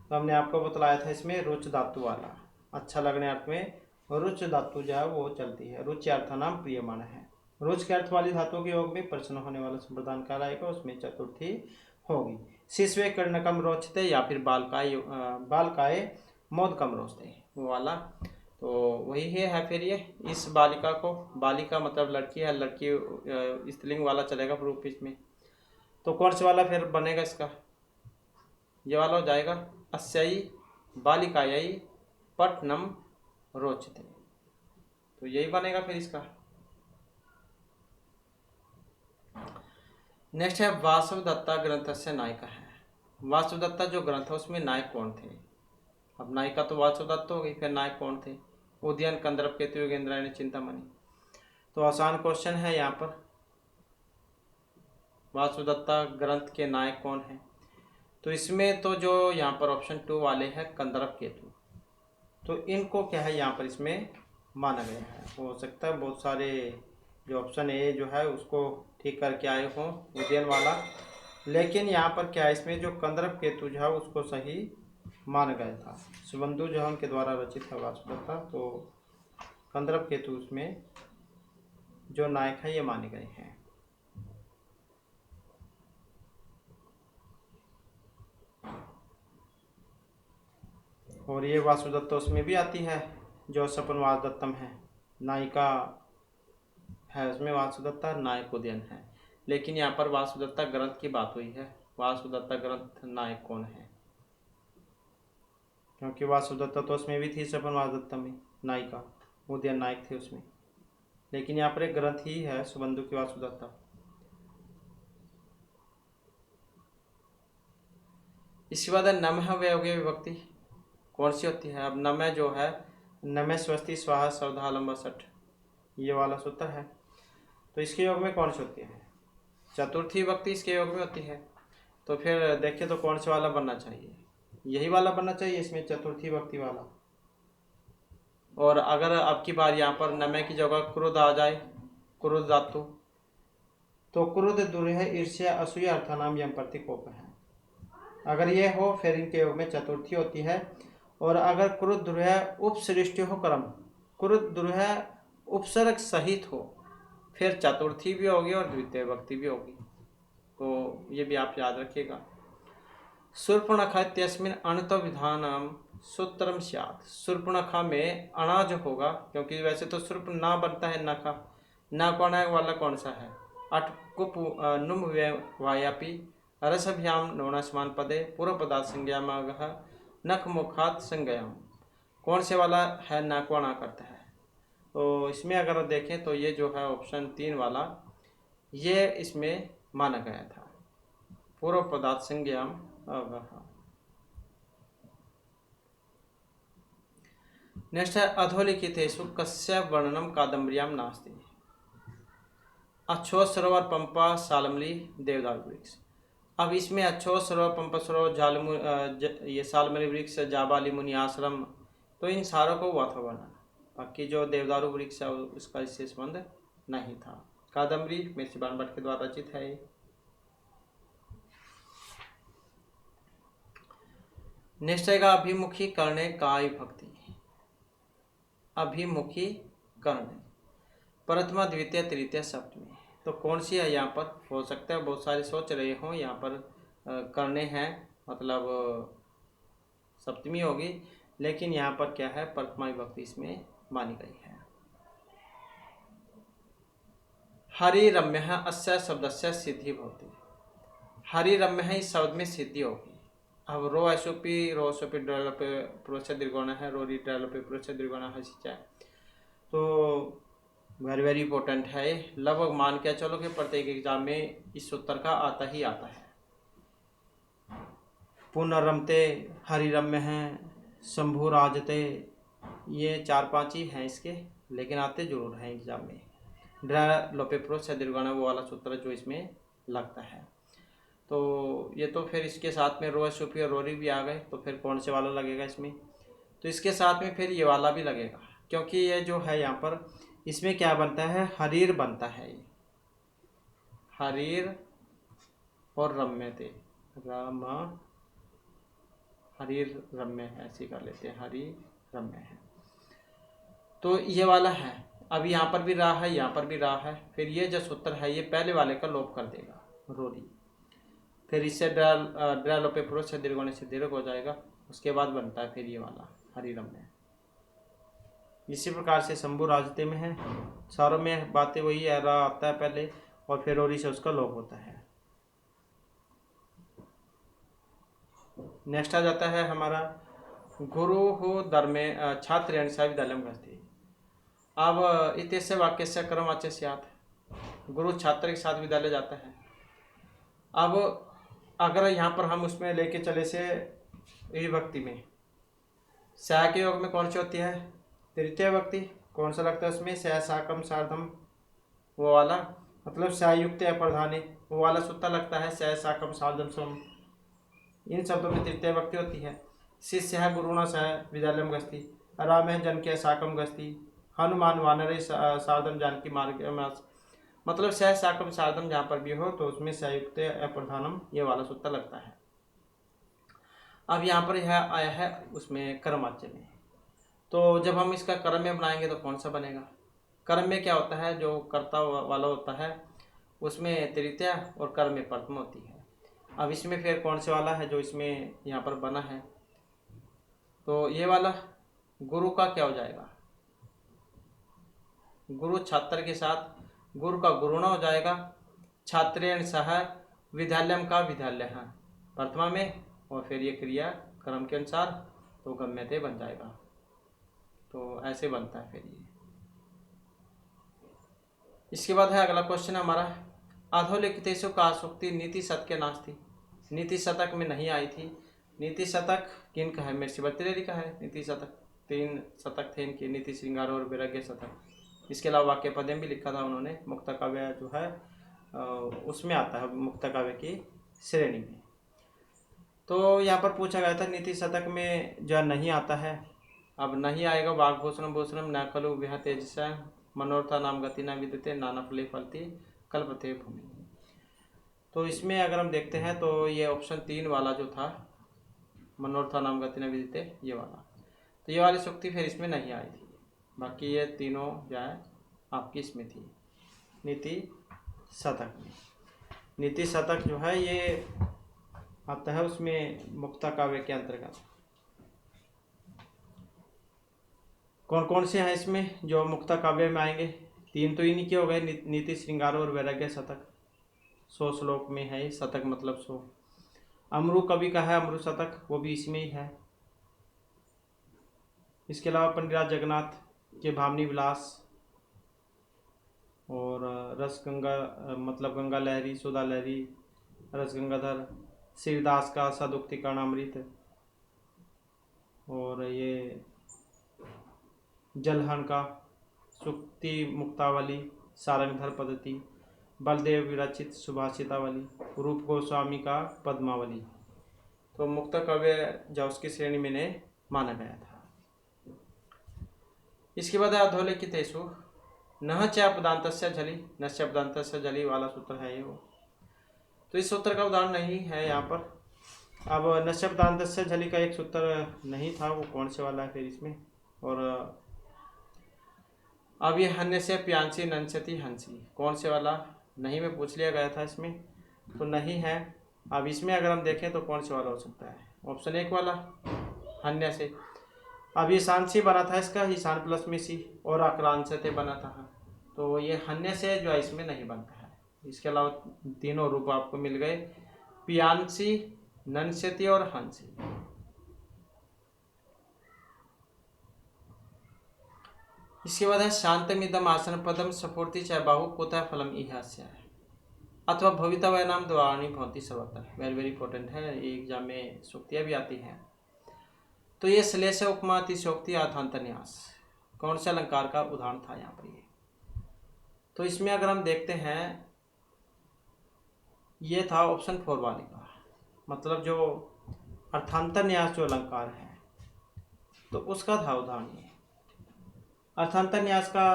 तो हमने आपको बतलाया था इसमें रुच धातु वाला। अच्छा लगने अर्थ में रुच धातु जो है वो चलती है। रुचि अर्थ नाम प्रियमाण है। रुच के अर्थ वाली धातु के योग में प्रश्न होने वाला संप्रदान कहलाएगा, उसमें चतुर्थी होगी। शिशवे कर्णकम रोचते या फिर बालकाए मोदकम रोचते, वो वाला तो वही है। फिर ये इस बालिका को, बालिका मतलब लड़की है, लड़की स्त्रीलिंग वाला चलेगा रूप इसमें। तो कौन से वाला फिर बनेगा इसका? ये वाला हो जाएगा अस्यई बालिकायई पठनम रोचते, तो यही बनेगा फिर इसका। नेक्स्ट है वासुदत्ता ग्रंथ से नायिका है। वासुदत्ता जो ग्रंथ है उसमें नायक कौन थे? अब नायिका तो वासुदत्ता हो गई, फिर नायक कौन थे? उदयन, कंदर्प, केतु, योगेंद्रायणी, चिंतामणि। तो आसान क्वेश्चन है यहाँ पर, वासुदत्ता ग्रंथ के नायक कौन है? तो इसमें तो जो यहाँ पर ऑप्शन 2 वाले हैं कंदर्प, केतु, तो इनको क्या है यहाँ पर इसमें माना गया है। हो सकता है बहुत सारे जो ऑप्शन ए जो है उसको ठीक करके आए हों उदयन वाला, लेकिन यहाँ पर क्या है इसमें जो कंदर्प केतु जो है उसको सही माना गया था। सुबंधु जो है उनके द्वारा रचित है वासुदत्ता, तो कंदर्प केतु उसमें जो नायक है ये माने गए हैं। और ये वासुदत्ता उसमें भी आती है जो सपन वासदत्तम है, नायिका है उसमें वासुदत्ता, नायक उदयन है। लेकिन यहाँ पर वासुदत्ता ग्रंथ की बात हुई है, वासुदत्ता ग्रंथ नायक कौन है? क्योंकि वासुदत्ता तो उसमें भी थी सपन वासदत्ता में नायिका, उदयन नायक थे उसमें, लेकिन यहाँ पर एक ग्रंथ ही है सुबंधु की वासुदत्ता। इसके बाद नमः वयोगे विभक्ति कौन सी होती है? अब नमः जो है, नमः स्वस्ति स्वाहा सवधा लंबा सठ, ये वाला सूत्र है। तो इसके योग में कौन सी होती है? चतुर्थी विभक्ति इसके योग में होती है। तो फिर देखिए तो कौन सा वाला बनना चाहिए? यही वाला बनना चाहिए इसमें, चतुर्थी विभक्ति वाला। और अगर आपकी बार यहाँ पर नमः की जगह क्रोध आ जाए, क्रोध धातु, तो क्रोध दुर्ह ईर्ष्या असूया अर्थानाम यम प्रतिकोप है। अगर ये हो फिर इनके योग में चतुर्थी होती है। और अगर क्रुद्ध दुर्ह उपसृष्टि हो क्रम, क्रुद्ध दुर्ह उपसर्ग सहित हो, फिर चतुर्थी भी होगी और द्वितीय विभक्ति भी होगी। तो ये भी आप याद रखिएगा। शूर्पणखा इत्यस्मिन् अणत विधानम सूत्रम स्यात्। शूर्पणखा में अणा जो होगा, क्योंकि वैसे तो शूर्प ना बनता है नखा, ना कौन है वाला कौन सा है? अट कुप नुम वायापी रसभ्याम नवनासमान पदे पूर्व पदार्थ संज्ञाम नख मुखात संज्ञाम। कौन से वाला है नाकवाणा करता है? तो इसमें अगर देखें तो ये जो है ऑप्शन 3 वाला ये इसमें माना गया था, पूर्व पदार्थ संज्ञाम अवह। नेक्स्ट है अधोलिखितेषु कस्य वर्णनम कादम्बर्याम नास्ति? अच्छोत सरोवर पंपा सालमली देवदार वृक्ष। अब इसमें अच्छोत सरोवर पंपा सरोवर ये सालमली वृक्ष जाबाली मुनि आश्रम, तो इन सारों को हुआ था वर्णन। बाकी जो देवदारू वृक्ष है उसका इससे संबंध नहीं था। कादम्बरी मिर्चीबान भट्ट के द्वारा रचित है। नेक्स्ट आएगा अभिमुखी करने काय भक्ति। अभिमुखी करने प्रथमा द्वितीय तृतीय सप्तमी, तो कौन सी है यहाँ पर? हो सकता है बहुत सारे सोच रहे हों यहाँ पर करने हैं मतलब सप्तमी होगी, लेकिन यहाँ पर क्या है प्रथमा विभक्ति इसमें मानी गई है। हरि रम्य है अस्य शब्द से सिद्धि भवती। हरि रम्य है इस शब्द में सिद्धि होगी। अब रो एसोपी रो एसोपी डेवलपे प्रोच दीर्घोण है, रोरी डेवलपे प्रोच दीर्घोण है सिंचाई, तो वेरी इंपॉर्टेंट है। लगभग मान के चलो कि प्रत्येक एग्जाम में इस सूत्र का आता ही आता है। पुनरमते, हरिरम्य हैं, शंभु राजते, ये 4-5 ही हैं इसके, लेकिन आते जरूर हैं एग्जाम में। ड्रा लोपे प्रोच दीर्घोण वो वाला सूत्र जो इसमें लगता है। तो ये तो फिर इसके साथ में रो एसोपी और रोरी भी आ गए, तो फिर कौन से वाला लगेगा इसमें? तो इसके साथ में फिर ये वाला भी लगेगा, क्योंकि ये जो है यहाँ पर इसमें क्या बनता है? हरीर बनता है। ये हरीर और रम्य थे, रम हरीर रम्य है, ऐसे कर लेते हैं, हरी रम्य है, तो ये वाला है। अब यहाँ पर भी रहा है, यहाँ पर भी रहा है, फिर ये जो सूत्र है ये पहले वाले का लोप कर देगा, रोरी। फिर इससे ड्रा लोपे पुरुष से दीर्घ होने से दीर्घ हो जाएगा, उसके बाद बनता है फिर ये वाला हरिरम्य। इसी प्रकार से शंभु राजते में है, सारों में बातें वही है, रा आता है पहले और फिर रोरी से उसका लोप होता है। नेक्स्ट आ जाता है हमारा गुरु हो धर्मे छात्र विद्यालय में गति। अब इस वाक्य से क्रम वाच्य स्यात्, गुरु छात्र के साथ विद्यालय जाता है। अब अगर यहाँ पर हम उसमें लेके चले से विभक्ति में सह के योग में कौन सी होती है? तृतीय विभक्ति। कौन सा लगता है उसमें? सह साकम सार्धम वो वाला, मतलब सहयुक्त या प्रधानी वो वाला सूत्र लगता है, सह साकम सार्धम सम। इन शब्दों में तृतीय विभक्ति होती है। शिष्य है गुरुणा सह विद्यालयम गस्ती, राम है जनके साकम गस्ती, हनुमान वानरे सार्धम जानकी मार्ग, मतलब सह साकम सार्धम जहाँ पर भी हो तो उसमें संयुक्त अप्रधानम ये वाला सूत्र लगता है। अब यहाँ पर यह आया है उसमें कर्मवाच्य में, तो जब हम इसका कर्म में बनाएंगे तो कौन सा बनेगा? कर्म में क्या होता है? जो कर्ता वाला होता है उसमें तृतीया और कर्म में प्रथम होती है। अब इसमें फिर कौन से वाला है जो इसमें यहाँ पर बना है? तो ये वाला गुरु का क्या हो जाएगा? गुरु छात्र के साथ गुरु का गुरुणा हो जाएगा, छात्रेण सह विद्यालयम का विद्यालय है प्रथमा में, और फिर ये क्रिया क्रम के अनुसार तो गम्यते बन जाएगा। तो ऐसे बनता है फिर ये। इसके बाद है अगला क्वेश्चन हमारा, अधोलिखितेषु का सूक्ति नीति शतके नास्ति। नीति शतक में नहीं आई थी। नीति शतक किन का है? मिर्ची बत्रेरी का है नीति शतक। 3 शतक थे इनके, नीति श्रृंगार और वैराग्य शतक। इसके अलावा वाक्य पद्य भी लिखा था उन्होंने, मुक्त काव्य जो है उसमें आता है, मुक्त काव्य की श्रेणी में। तो यहाँ पर पूछा गया था नीति शतक में जो नहीं आता है, अब नहीं आएगा। वाग्भूषणम भूषणम न खलु विह तेजसा मनोरथा नाम गति न विद्यते नाना फले फलती कल्पते भूमि। तो इसमें अगर हम देखते हैं तो ये ऑप्शन 3 वाला जो था, मनोरथा नाम गति न विद्यते, ये वाला, तो ये वाली सूक्ति फिर इसमें नहीं आई थी। बाकी ये तीनों जो है आपकी इसमें थी नीति शतक में। नीति शतक जो है ये आता है उसमें मुक्ता काव्य के अंतर्गत। कौन कौन से हैं इसमें जो मुक्ता काव्य में आएंगे? 3 तो इन्हीं के हो गए, नीति श्रृंगार और वैराग्य शतक। 100 श्लोक में है। शतक मतलब 100। अमरु कवि का है अमरु शतक, वो भी इसमें ही है। इसके अलावा पंडित जगन्नाथ के भामिनी विलास और रस गंगा मतलब गंगा लहरी, सुधा लहरी, रस गंगाधर, शिवदास का सदुक्ति कर्णामृत, और ये जलहन का सुक्ति मुक्तावली, सारंगधर पद्धति, बलदेव विरचित सुभाषितावली, रूप गोस्वामी का पद्मावली। तो मुक्त काव्य जो उसकी श्रेणी में ने माना गया था। इसके बाद अधोलिखितेषु नह च पदान्तस्य झलि, नस्य पदान्तस्य झलि वाला सूत्र है ये वो। तो इस सूत्र का उदाहरण नहीं है यहाँ पर। अब नस्य पदान्तस्य झलि का एक सूत्र नहीं था, वो कौन से वाला है फिर इसमें। और अब ये हन्य से प्यांसी नंसती हंसी, कौन से वाला नहीं में पूछ लिया गया था इसमें, तो नहीं है। अब इसमें अगर हम देखें तो कौन से वाला हो सकता है, ऑप्शन 1 वाला हन्य से। अब ईशान से बना था इसका, ईशान प्लस में सी, और आक्रांत से बना था, तो ये हन्य से जो है इसमें नहीं बनता है। इसके अलावा तीनों रूप आपको मिल गए, पियांसी, नंस्यति और हंसी। इसके बाद है शांतमिदम आसन पदम सफूर्ति च बाहु कुतः फलम इहास्य है, अथवा भवितव्यानाम द्वाराणि भवति सर्वत्र। वेरी वेरी इंपॉर्टेंट है, ये एग्जाम में सूक्तियाँ भी आती हैं। तो ये श्लेष उपमा अतिशोक्ति अर्थांतन्यास कौन से अलंकार का उदाहरण था यहाँ पर ये। तो इसमें अगर हम देखते हैं, ये था ऑप्शन 4 वाले का, मतलब जो अर्थांतन्यास जो अलंकार है तो उसका था उदाहरण ये। अर्थांतन्यास का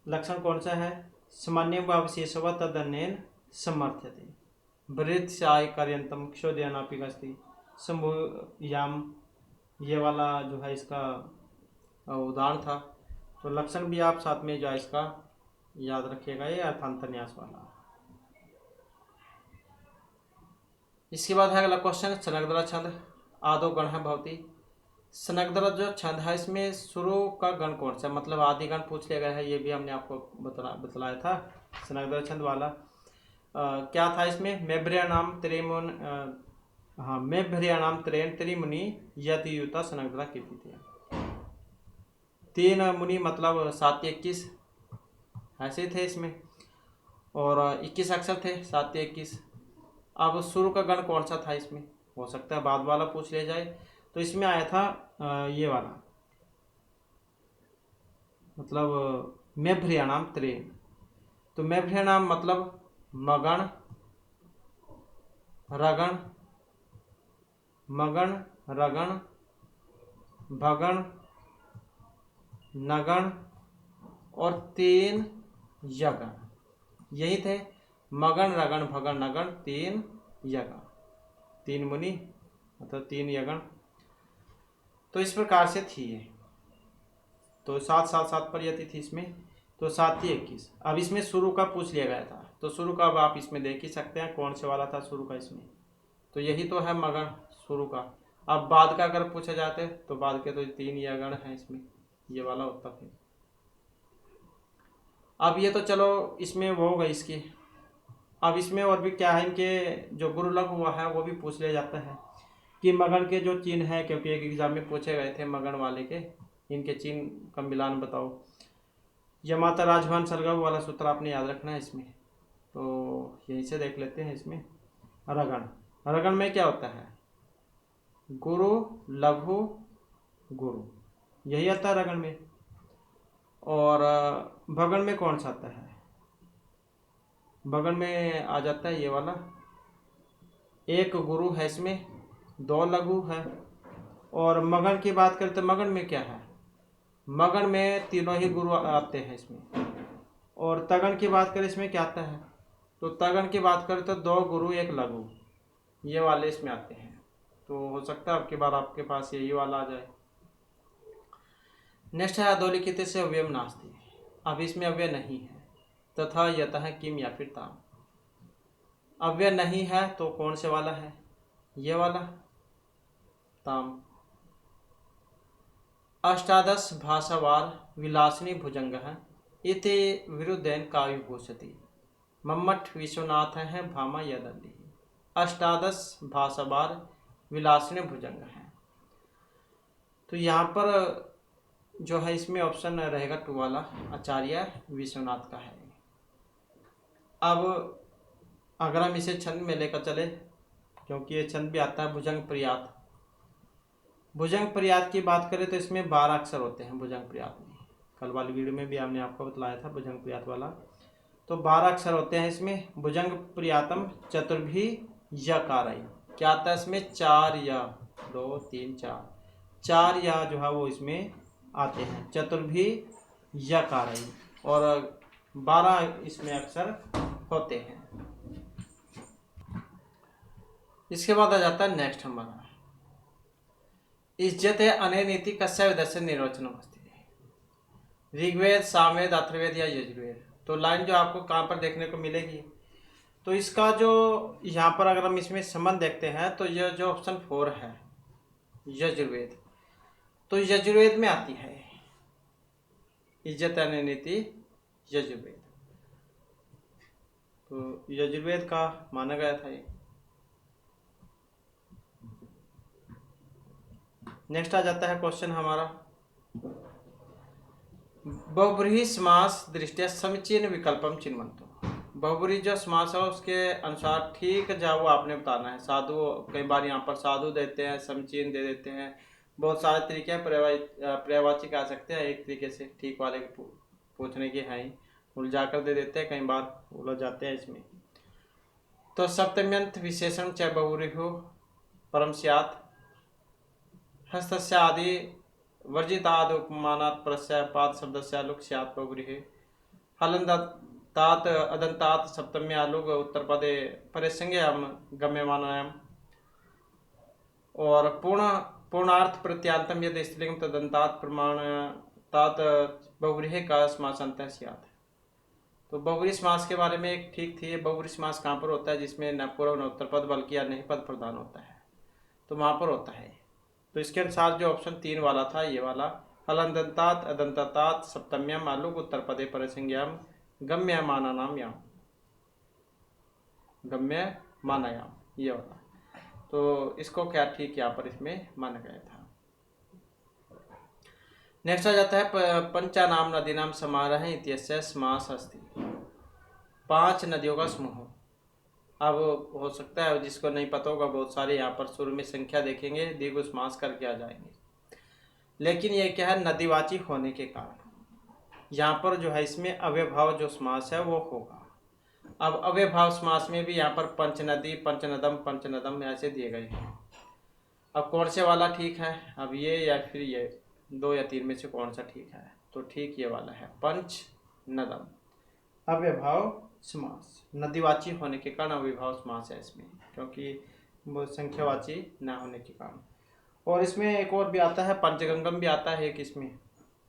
लक्षण कौन सा है, सामान्य भावशेषव तदन्येन समर्थ्यते, वृत्साय कार्यंतम क्षोदयानापि गस्ति संभूयाम, ये वाला जो है इसका उदाहरण था। तो लक्षण भी आप साथ में जो है इसका याद रखिएगा, ये अर्थांतन्यास वाला। इसके बाद है अगला क्वेश्चन, सनग्धर छंद आदो गण है भवती। सनग्धर जो छंद है इसमें शुरू का गण कौन सा, मतलब आदि गण पूछ लिया गया है, ये भी हमने आपको बतलाया था। सनग्धर छंद वाला क्या था इसमें, मेभ्रियाणाम त्रिमुन, हाँ मेभ्रियाणाम त्रेन त्रिमुनि यति युता सनग्धरा कीर्ति। 3 मुनि मतलब 7 21 ऐसे थे इसमें, और 21 अक्षर थे 7 21। अब शुरू का गण कौन सा था इसमें, हो सकता है बाद वाला पूछ लिया जाए। तो इसमें आया था ये वाला, मतलब मेभ्रियाणाम त्रेन। तो मेभ्रियाणाम मतलब मगण, रगण, मगण, रगण, भगण, नगण और 3 यगण, यही थे। मगण, रगण, भगण, नगण, 3 यगण, 3 मुनि मतलब 3 यगण। तो इस प्रकार से थी ये। तो 7 7 7 पर यति थी इसमें, तो 7 21। अब इसमें शुरू का पूछ लिया गया था, तो शुरू का अब आप इसमें देख ही सकते हैं कौन से वाला था शुरू का इसमें, तो यही तो है मगण शुरू का। अब बाद का अगर पूछा जाते तो बाद के तो 3 यगण हैं इसमें, ये वाला होता फिर। अब ये तो चलो इसमें वो हो गई इसकी। अब इसमें और भी क्या है, इनके जो गुरु लघु हुआ है वो भी पूछ लिया जाता है कि मगण के जो चिन्ह है, क्योंकि एक एग्जाम में पूछे गए थे मगण वाले के, इनके चिन्ह का मिलान बताओ। यमाता राजभान सरगम वाला सूत्र आपने याद रखना है इसमें, तो यहीं से देख लेते हैं इसमें। रगण, रगण में क्या होता है, गुरु लघु गुरु, यही आता है रगण में। और भगण में कौन सा आता है, भगण में आ जाता है ये वाला, 1 गुरु है इसमें, 2 लघु है। और मगन की बात करें तो मगन में क्या है, मगन में तीनों ही गुरु आते हैं इसमें। और तगन की बात करें इसमें क्या आता है, तो तगन की बात करें तो 2 गुरु 1 लघु, ये वाले इसमें आते हैं। तो हो सकता है आपके बार आपके पास यही वाला आ जाए। नेक्स्ट है अधोलिखित से अव्यय नास्ति, अब इसमें अव्यय नहीं है। तथा यतः किम या फिर ताम, अव्यय नहीं है तो कौन से वाला है, ये वाला ताम। अष्टादश भाषावार विलासिनी भुजंग इति विरुद्धेन काव्य घोषति। मम्मट विश्वनाथ हैं भामा यदंडी। अष्टादश भाषाबार विलासिनी भुजंग हैं। तो यहाँ पर जो है इसमें ऑप्शन रहेगा 2 वाला आचार्य विश्वनाथ का है। अब अगर हम इसे छंद में लेकर चले, क्योंकि ये छंद भी आता है भुजंग प्रयात। भुजंग प्रयात की बात करें तो इसमें 12 अक्षर होते हैं भुजंग प्रयात में। कल वाली वीडियो में भी हमने आपको बतलाया था भुजंग प्रयात वाला। तो 12 अक्षर होते हैं इसमें। भुजंग प्रयातम चतुर्भी यकारय। क्या आता है इसमें? 4 या 2 3 4 या जो है वो इसमें आते हैं चतुर्भी यकारय, और 12 इसमें अक्षर होते हैं। इसके बाद आ जाता है नेक्स्ट हमारा इज्जत है अनैनीति कस्य विदस्य निर्वचन अस्ति। ऋग्वेद, सामवेद, अथर्ववेद या यजुर्वेद। तो लाइन जो आपको कहाँ पर देखने को मिलेगी, तो इसका जो यहाँ पर अगर हम इसमें संबंध देखते हैं तो यह जो ऑप्शन 4 है यजुर्वेद, तो यजुर्वेद में आती है इज्जत अनैनीति यजुर्वेद। तो यजुर्वेद का माना गया था ये। नेक्स्ट आ जाता है क्वेश्चन हमारा बहुब्रीहि समास दृष्टिया समीचीन विकल्पम चिन्वन्तु। बहुब्रीहि जो समास है उसके अनुसार ठीक जो वो आपने बताना है। साधु कई बार यहाँ पर साधु देते हैं, समीचीन दे देते हैं, बहुत सारे तरीके हैं। पर्यायवाची कह सकते हैं एक तरीके से, ठीक वाले पूछने की है ही, उलझा कर दे देते हैं, कई बार उलझ जाते हैं इसमें। तो सप्तम्यंत विशेषण च बहुब्रीहि परम स्यात् हस्तस्य आदि वर्जिताद उपमानात् प्रस्य पाद शब्दस्य लुक स्यात् बहुब्रीहि। हलन्तात अदन्तात सप्तम्या लुग उत्तर पदे परिसंज्ञायाम गम्यमानायाम। और पूर्णार्थ प्रत्यांतम यदि स्त्रीलिंग तदन्तात प्रमाणतात बहुब्रीहि का समासांत स्यात्। तो बहुब्रीहि समास के बारे में एक ठीक थी। बहुब्रीहि समास कहाँ पर होता है? जिसमें न पूर्व न उत्तर पद बल्कि या नहीं पद प्रधान होता है, तो वहाँ पर होता है। तो इसके अनुसार जो ऑप्शन 3 वाला था ये वाला, हलंदंतात अदंतात सप्तम्यम आलुक उत्तर पदे परसंज्ञाम गम्य मानानाम याम, गम्य मानायाम, ये वाला। तो इसको क्या ठीक यहाँ पर इसमें माना गया था। नेक्स्ट आ जाता है पंचानाम नदीनाम समारोह इत्यस्य समास अस्ति। 5 नदियों का समूह। अब हो सकता है जिसको नहीं पता होगा, बहुत सारे यहाँ पर शुरू में संख्या देखेंगे दीर्घ समास करके आ जाएंगे, लेकिन ये क्या है नदीवाची होने के कारण यहाँ पर जो है इसमें अव्यभाव जो समास है वो होगा। अब अव्यभाव समास में भी यहाँ पर पंचनदी, पंचनदम, पंचनदम ऐसे दिए गए हैं। अब कौन से वाला ठीक है? अब ये या फिर ये 2 या 3 में से कौन सा ठीक है? तो ठीक ये वाला है पंचनदम, अव्यभाव समास। नदीवाची होने के कारण अव्यभाव समास है इसमें, क्योंकि वो संख्यावाची न होने के कारण। और इसमें एक और भी आता है पंचगंगम भी आता है एक इसमें,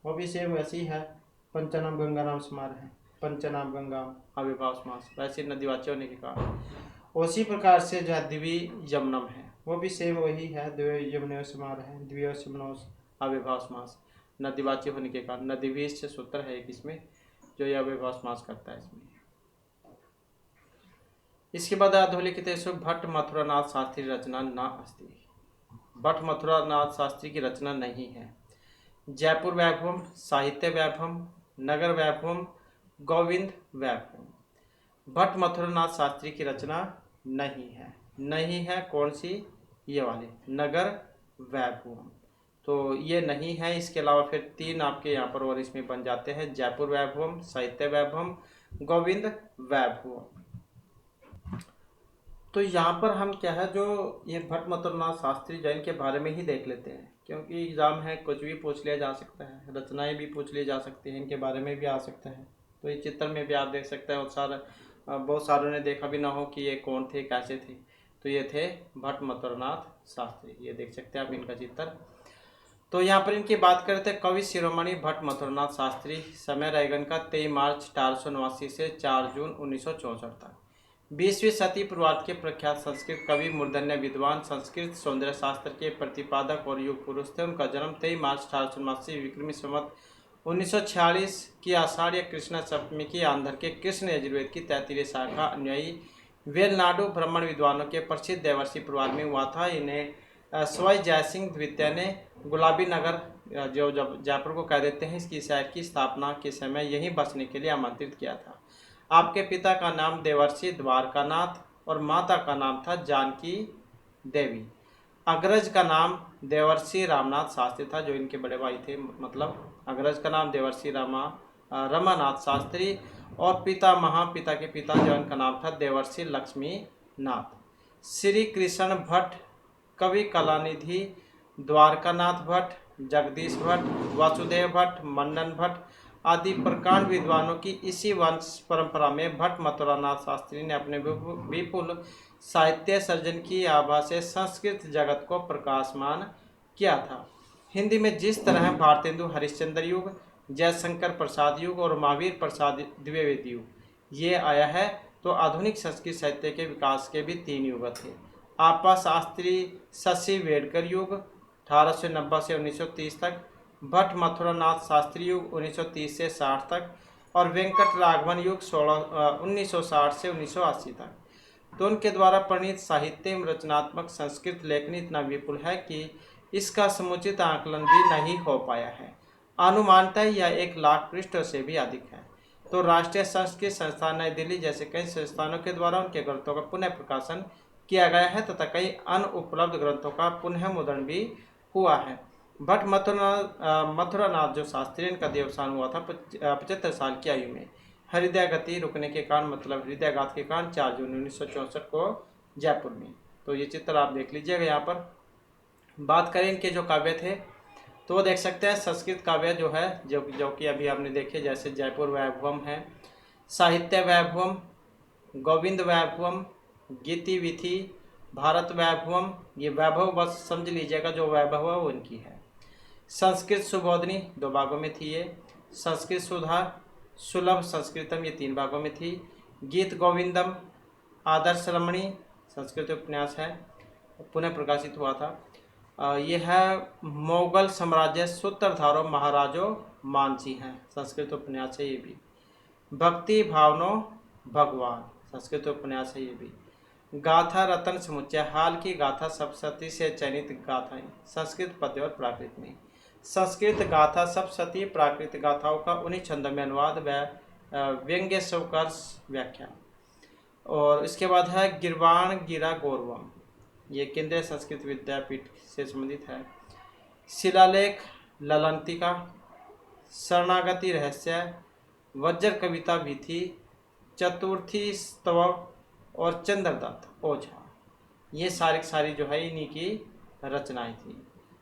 वो भी सेम वैसी है। पंचनाम गंगा नाम समार है, पंचनाम गंगा अव्यभाव समास, वैसे नदीवाची होने के कारण। उसी प्रकार से जो दिवी यमनम है वो भी सेम वही है, द्वि यमन समार है, द्वियो यमनो अव्यभाव समास, नदीवाची होने के कारण। नदीवीश सूत्र है एक इसमें जो ये अव्यभाव समास करता है इसमें। इसके बाद अधोलिखितेषु भट्ट मथुरानाथ शास्त्री रचना न अस्ति। भट्ट मथुरानाथ शास्त्री की रचना नहीं है। जयपुर वैभवम, साहित्य वैभवम, नगर वैभवम, गोविंद वैभवम। भट्ट मथुरानाथ शास्त्री की रचना नहीं है। नहीं है कौन सी? ये वाली नगर वैभवम। तो ये नहीं है। इसके अलावा फिर 3 आपके यहाँ पर और इसमें बन जाते हैं, जयपुर वैभवम, साहित्य वैभवम, गोविंद वैभवम। तो यहाँ पर हम क्या है जो ये भट्ट मथुरानाथ शास्त्री जैन के बारे में ही देख लेते हैं, क्योंकि एग्जाम है कुछ भी पूछ लिया जा सकता है, रचनाएं भी पूछ ली जा सकती हैं, इनके बारे में भी आ सकता है। तो ये चित्र में भी आप देख सकते हैं, और बहुत सारों ने देखा भी ना हो कि ये कौन थे, कैसे थे। तो ये थे भट्ट मथुरानाथ शास्त्री, ये देख सकते हैं आप इनका चित्र। तो यहाँ पर इनकी बात करते हैं। कवि शिरोमणि भट्ट मथुरानाथ शास्त्री, समय रहेगा का 23 मार्च 1889 से 4 जून 1964 तक। 20वीं शती पूर्वार्ध के प्रख्यात संस्कृत कवि, मूर्धन्य विद्वान, संस्कृत सौंदर्य शास्त्र के प्रतिपादक और युग पुरुष थे। उनका जन्म 23 मार्च 1889 विक्रमी संवत 1946 की आषाढ़ कृष्ण सप्तमी की आंध्र के कृष्ण यजुर्वेद की 33 शाखा अन्यायी वेलनाडु ब्राह्मण विद्वानों के प्रसिद्ध देवर्षि परिवार में हुआ था। इन्हें स्वय जयसिंह द्वितीय ने गुलाबी नगर, जो जब जयपुर को कह देते हैं, इसकी शहर की स्थापना के समय यहीं बसने के लिए आमंत्रित किया था। आपके पिता का नाम देवर्षि द्वारकानाथ और माता का नाम था जानकी देवी। अग्रज का नाम देवर्षि रामनाथ शास्त्री था, जो इनके बड़े भाई थे। मतलब अग्रज का नाम देवर्षि रमानाथ शास्त्री और महापिता के पिता जो इनका नाम था देवर्षि लक्ष्मी नाथ। श्री कृष्ण भट्ट, कवि कलानिधि, द्वारकानाथ भट्ट, जगदीश भट्ट, वासुदेव भट्ट, मंडन भट्ट आदि प्रकांड विद्वानों की इसी वंश परंपरा में भट्ट मथुरानाथ शास्त्री ने अपने विपुल साहित्य सर्जन की आभा से संस्कृत जगत को प्रकाशमान किया था। हिंदी में जिस तरह भारतेंदु हरिश्चंद्र युग, जयशंकर प्रसाद युग और महावीर प्रसाद द्विवेदी युग ये आया है, तो आधुनिक संस्कृत साहित्य के विकास के भी 3 युग थे। आपा शास्त्री शशि वेडकर युग 1890 से 1930 तक, भट्ट मथुरानाथ शास्त्री युग 1930 से 60 तक और वेंकट राघवन युग 1960 से 1980 तक। तो उनके द्वारा प्रणीत साहित्य में रचनात्मक संस्कृत लेखनी इतना विपुल है कि इसका समुचित आकलन भी नहीं हो पाया है। अनुमानतः यह 1 लाख पृष्ठों से भी अधिक है। तो राष्ट्रीय संस्कृत संस्थान नई दिल्ली जैसे कई संस्थानों के द्वारा उनके ग्रंथों का पुनः प्रकाशन किया गया है तथा कई अनुपलब्ध ग्रंथों का पुनः मुद्रण भी हुआ है। भट्ट मथुरानाथ जो शास्त्री, इनका देवसान हुआ था 75 साल की आयु में। हृदय गति रुकने के कारण, मतलब हृदयघात के कारण 4 जून 1964 को जयपुर में। तो ये चित्र आप देख लीजिएगा। यहाँ पर बात करें इनके जो काव्य थे तो वो देख सकते हैं। संस्कृत काव्य जो है, जो कि अभी आपने देखे, जैसे जयपुर वैभवम है, साहित्य वैभवम, गोविंद वैभवम, गीति विधि, भारत वैभवम, ये वैभव बस समझ लीजिएगा, जो वैभव है वो इनकी है। संस्कृत सुबोधनी 2 भागों में थी ये। संस्कृत सुधा, सुलभ संस्कृतम ये 3 भागों में थी। गीत गोविंदम, आदर्श रमणी संस्कृत उपन्यास है, पुनः प्रकाशित हुआ था। यह है मुगल साम्राज्य सूत्रधारों महाराजो मानसी हैं, संस्कृत उपन्यास है ये भी। भक्ति भावनो भगवान संस्कृत उपन्यास है ये भी। गाथा रतन समुच्चय, हाल की गाथा सप्तशती से चयनित गाथाएं, संस्कृत पद्य और प्राकृत में। संस्कृत गाथा सप्तशती प्राकृत गाथाओं का उन्हीं छंदों में अनुवाद व व्यंग्य स्वकर्ष व्याख्या। और इसके बाद है गिरवाण गिरा गौरवम, ये केंद्रीय संस्कृत विद्यापीठ से संबंधित है। शिलालेख ललंतिका, शरणागति रहस्य, वज्र कविता विधि, चतुर्थी स्तव और चंद्रदत्त ओझा, ये सारी जो है इन्हीं की रचनाएं थी।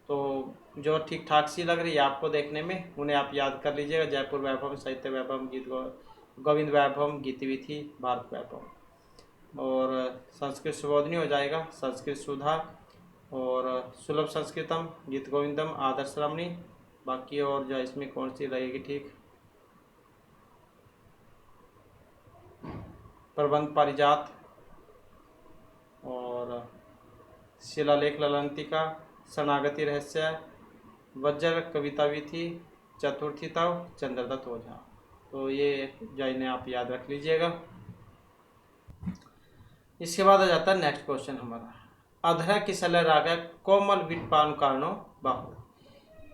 तो जो ठीक ठाक सी लग रही है आपको देखने में, उन्हें आप याद कर लीजिएगा। जयपुर वैभव, साहित्य वैभव, गोविंद वैभव, गीति विधि, भारत वैभव। और संस्कृत सुबोधनी हो जाएगा, संस्कृत सुधा और सुलभ संस्कृतम, गीत गोविंदम, आदर्श रमणी। बाकी और जो इसमें कौन सी लगेगी ठीक, प्रबंध पारिजात और शिलालेख ललंतिका, शरणागति रहस्य, वज्र कविता विधि, चतुर्थी तव, चंद्रदत्त ओझा। तो ये जो इन्हें आप याद रख लीजिएगा। इसके बाद आ जाता है नेक्स्ट क्वेश्चन हमारा। अधरा किसल राग कोमल विटपान कारणों बाहु,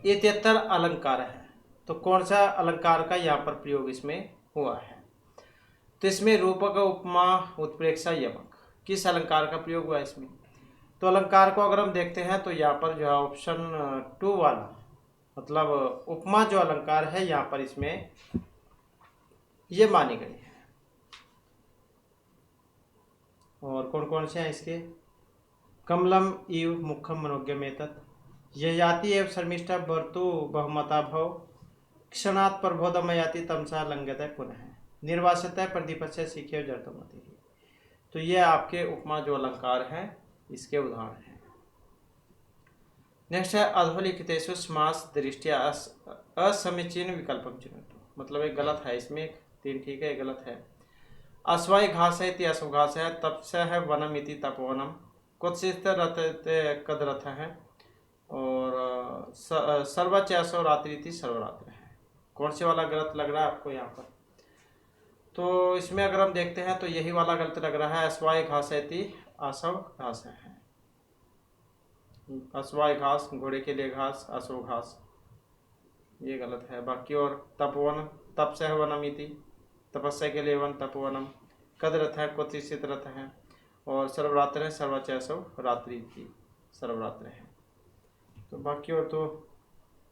ये 73 अलंकार है। तो कौन सा अलंकार का यहाँ पर प्रयोग इसमें हुआ है? तो इसमें रूपक, उपमा, उत्प्रेक्षा, यमक, किस अलंकार का प्रयोग हुआ इसमें? तो अलंकार को अगर हम देखते हैं तो यहाँ पर जो है ऑप्शन 2 वाला, मतलब उपमा जो अलंकार है यहाँ पर इसमें ये मानी गई है। और कौन कौन से हैं इसके? कमलम इव मुखम मनोज्ञमेतत्, ययाति एव शर्मिष्ठा वर्तु बहुमता भव, क्षणात् प्रबोधमयाति तमसा लंघ्यते पुनः, निर्वासितः प्रदीपस्य सीखे जड़तमति। तो ये आपके उपमा जो अलंकार हैं इसके उदाहरण हैं। नेक्स्ट है अधोलिखितेषु समास दृष्टिया असमीचीन विकल्पम चुनतु, मतलब एक गलत है इसमें, 3 ठीक है, एक गलत है। अश्वाय घास है इति अश्वघास है, तपस है वनम इति तपोवनम, कुत्सित रथ कद रथ है, और सर्वच रात्रि इति सर्वरात्र है। कौन से वाला गलत लग रहा है आपको यहाँ पर? तो इसमें अगर हम देखते हैं तो यही वाला गलत लग रहा है, अस्वाय घासयति आसव घास है। अस्वाय घास, घोड़े के लिए घास, आसव घास, ये गलत है। बाकी और तपवन, तप सह वनमिति, तपस्या के लिए वन, तपवनम। कद रथ है, क्वचित रथ है। और सर्वरात्र है, सर्वचैसव रात्रि की सर्वरात्र है। तो बाकी और तो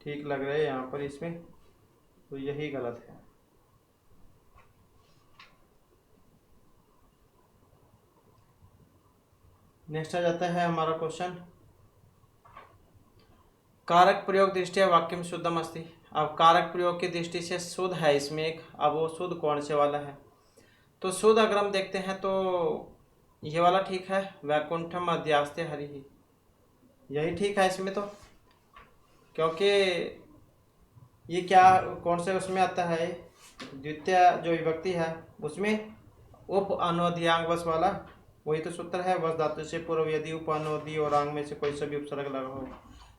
ठीक लग रहे हैं यहाँ पर इसमें, तो यही गलत है। नेक्स्ट आ जाता है हमारा क्वेश्चन, कारक प्रयोग दृष्टि वाक्य में शुद्धम अस्ति। अब कारक प्रयोग की दृष्टि से शुद्ध है इसमें एक, अब वो शुद्ध कौन से वाला है? तो शुद्ध अगर हम देखते हैं तो ये वाला ठीक है, वैकुंठम अध्यास्ते हरि ही, यही ठीक है इसमें। तो क्योंकि ये क्या कौन से उसमें आता है, द्वितीय जो विभक्ति है उसमें उप अनुअध्यांग वश वाला, वही तो सूत्र है। वश धातु से पूर्व यदि उप अनुअधि और आंग में से कोई सभी उपसर्ग लगा हो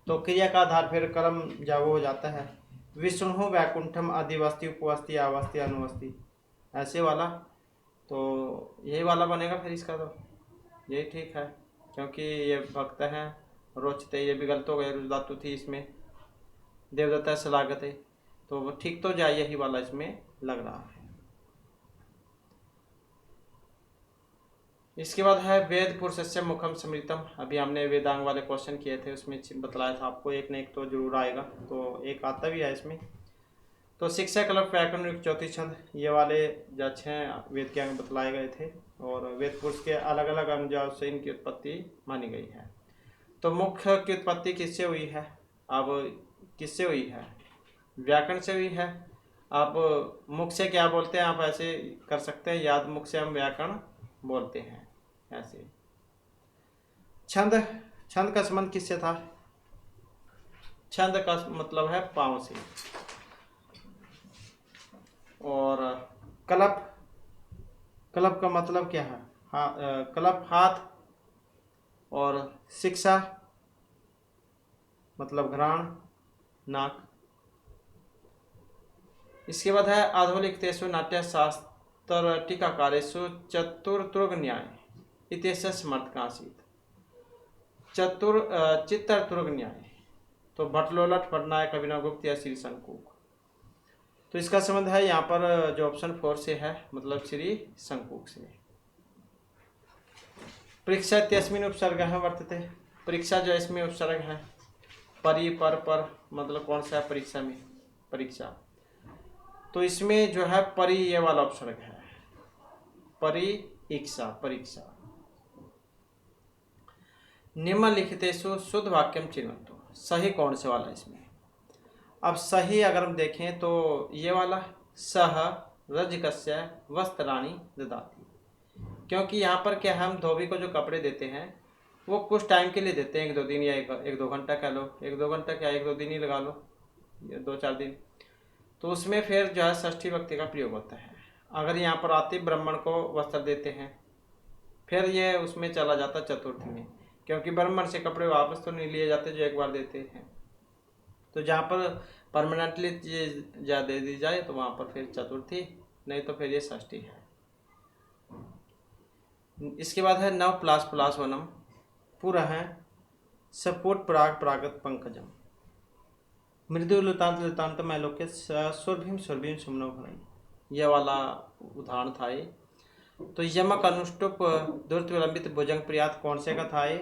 तो क्रिया का आधार फिर कर्म जा वो हो जाता है। विष्णु वैकुंठम अधिवस्ति उपवस्ति आवस्ति अनुवस्ति, ऐसे वाला, तो यही वाला बनेगा फिर इसका। तो यही ठीक है क्योंकि ये भक्त है, रोचते, ये भी गलत हो गया, रुच धातु थी इसमें, देवदत्ता से लागत है, तो वो ठीक तो जाए, यही वाला इसमें लग रहा है। इसके बाद है वेद पुरुषस्य मुखम स्मृतम। अभी हमने वेदांग वाले क्वेश्चन किए थे, उसमें बतलाया था आपको एक न एक तो जरूर आएगा, तो एक आता भी है इसमें। तो शिक्षा कल्प व्याकरण चौथी छंद, ये वाले जो 6 वेद के अंग बतलाए गए थे और वेद पुरुष के अलग अलग अंग जो से इनकी उत्पत्ति मानी गई है। तो मुख्य की उत्पत्ति किससे हुई है? अब किससे हुई है? व्याकरण से हुई है। आप मुख से क्या बोलते हैं, आप ऐसे कर सकते हैं याद, मुख से हम व्याकरण बोलते हैं ऐसे। छंद, छंद का संबंध किससे था? छंद का मतलब है पांव से। और कलप, कलप का मतलब क्या है? कलप हाथ, और शिक्षा मतलब घ्राण, नाक। इसके बाद है आधुनिकतेषु नाट्य शास्त्र टीकाकारेषु चतुर्तुर्ग न्याय इत्यस्य समर्थकासीत्। चित्तुर्तुर्ग न्याय, तो भट्टलोलट, पटनायक, अभिनव गुप्त या श्री शंकुक। तो इसका संबंध है यहाँ पर जो ऑप्शन 4 से है, मतलब श्री शंकुक से। परीक्षा इत्यस्मिन् उपसर्गः वर्तते, परीक्षा जो इसमें उपसर्ग है, परि पर मतलब कौन सा है परीक्षा में? परीक्षा, तो इसमें जो है परि ये वाला उपसर्ग है, परीक्षा, परीक्षा। निम्नलिखितेषु शुद्ध वाक्यम चिन्वन्तु, सही कौन से वाला इसमें? अब सही अगर हम देखें तो ये वाला, सह रजकस्य वस्त्राणि ददाति, क्योंकि यहाँ पर क्या हम धोबी को जो कपड़े देते हैं वो कुछ टाइम के लिए देते हैं, 1-2 दिन या 1-2 घंटा कह लो, 1-2 घंटा क्या 1-2 दिन ही लगा लो, या 2-4 दिन। तो उसमें फिर जो है षष्ठी विभक्ति का प्रयोग होता है। अगर यहाँ पर आते ब्राह्मण को वस्त्र देते हैं, फिर ये उसमें चला जाता चतुर्थी में, क्योंकि ब्राह्मण से कपड़े वापस तो नहीं लिए जाते जो एक बार देते हैं। तो जहाँ पर परमानेंटली जा दे दी जाए तो वहाँ पर फिर चतुर्थी, नहीं तो फिर ये षष्ठी है। इसके बाद है नव प्लास वनम, पूरा है सपोर्ट प्राग प्रागत पंकजम, मृदु लुतांत लुतांत मैलोक्य सुरभिम सुरभिम सुमनो भरई, यह वाला उदाहरण था ये। तो यमक अनुष्टुप दुर्त विलंबित भुजंग प्रियात कौन से का था ये?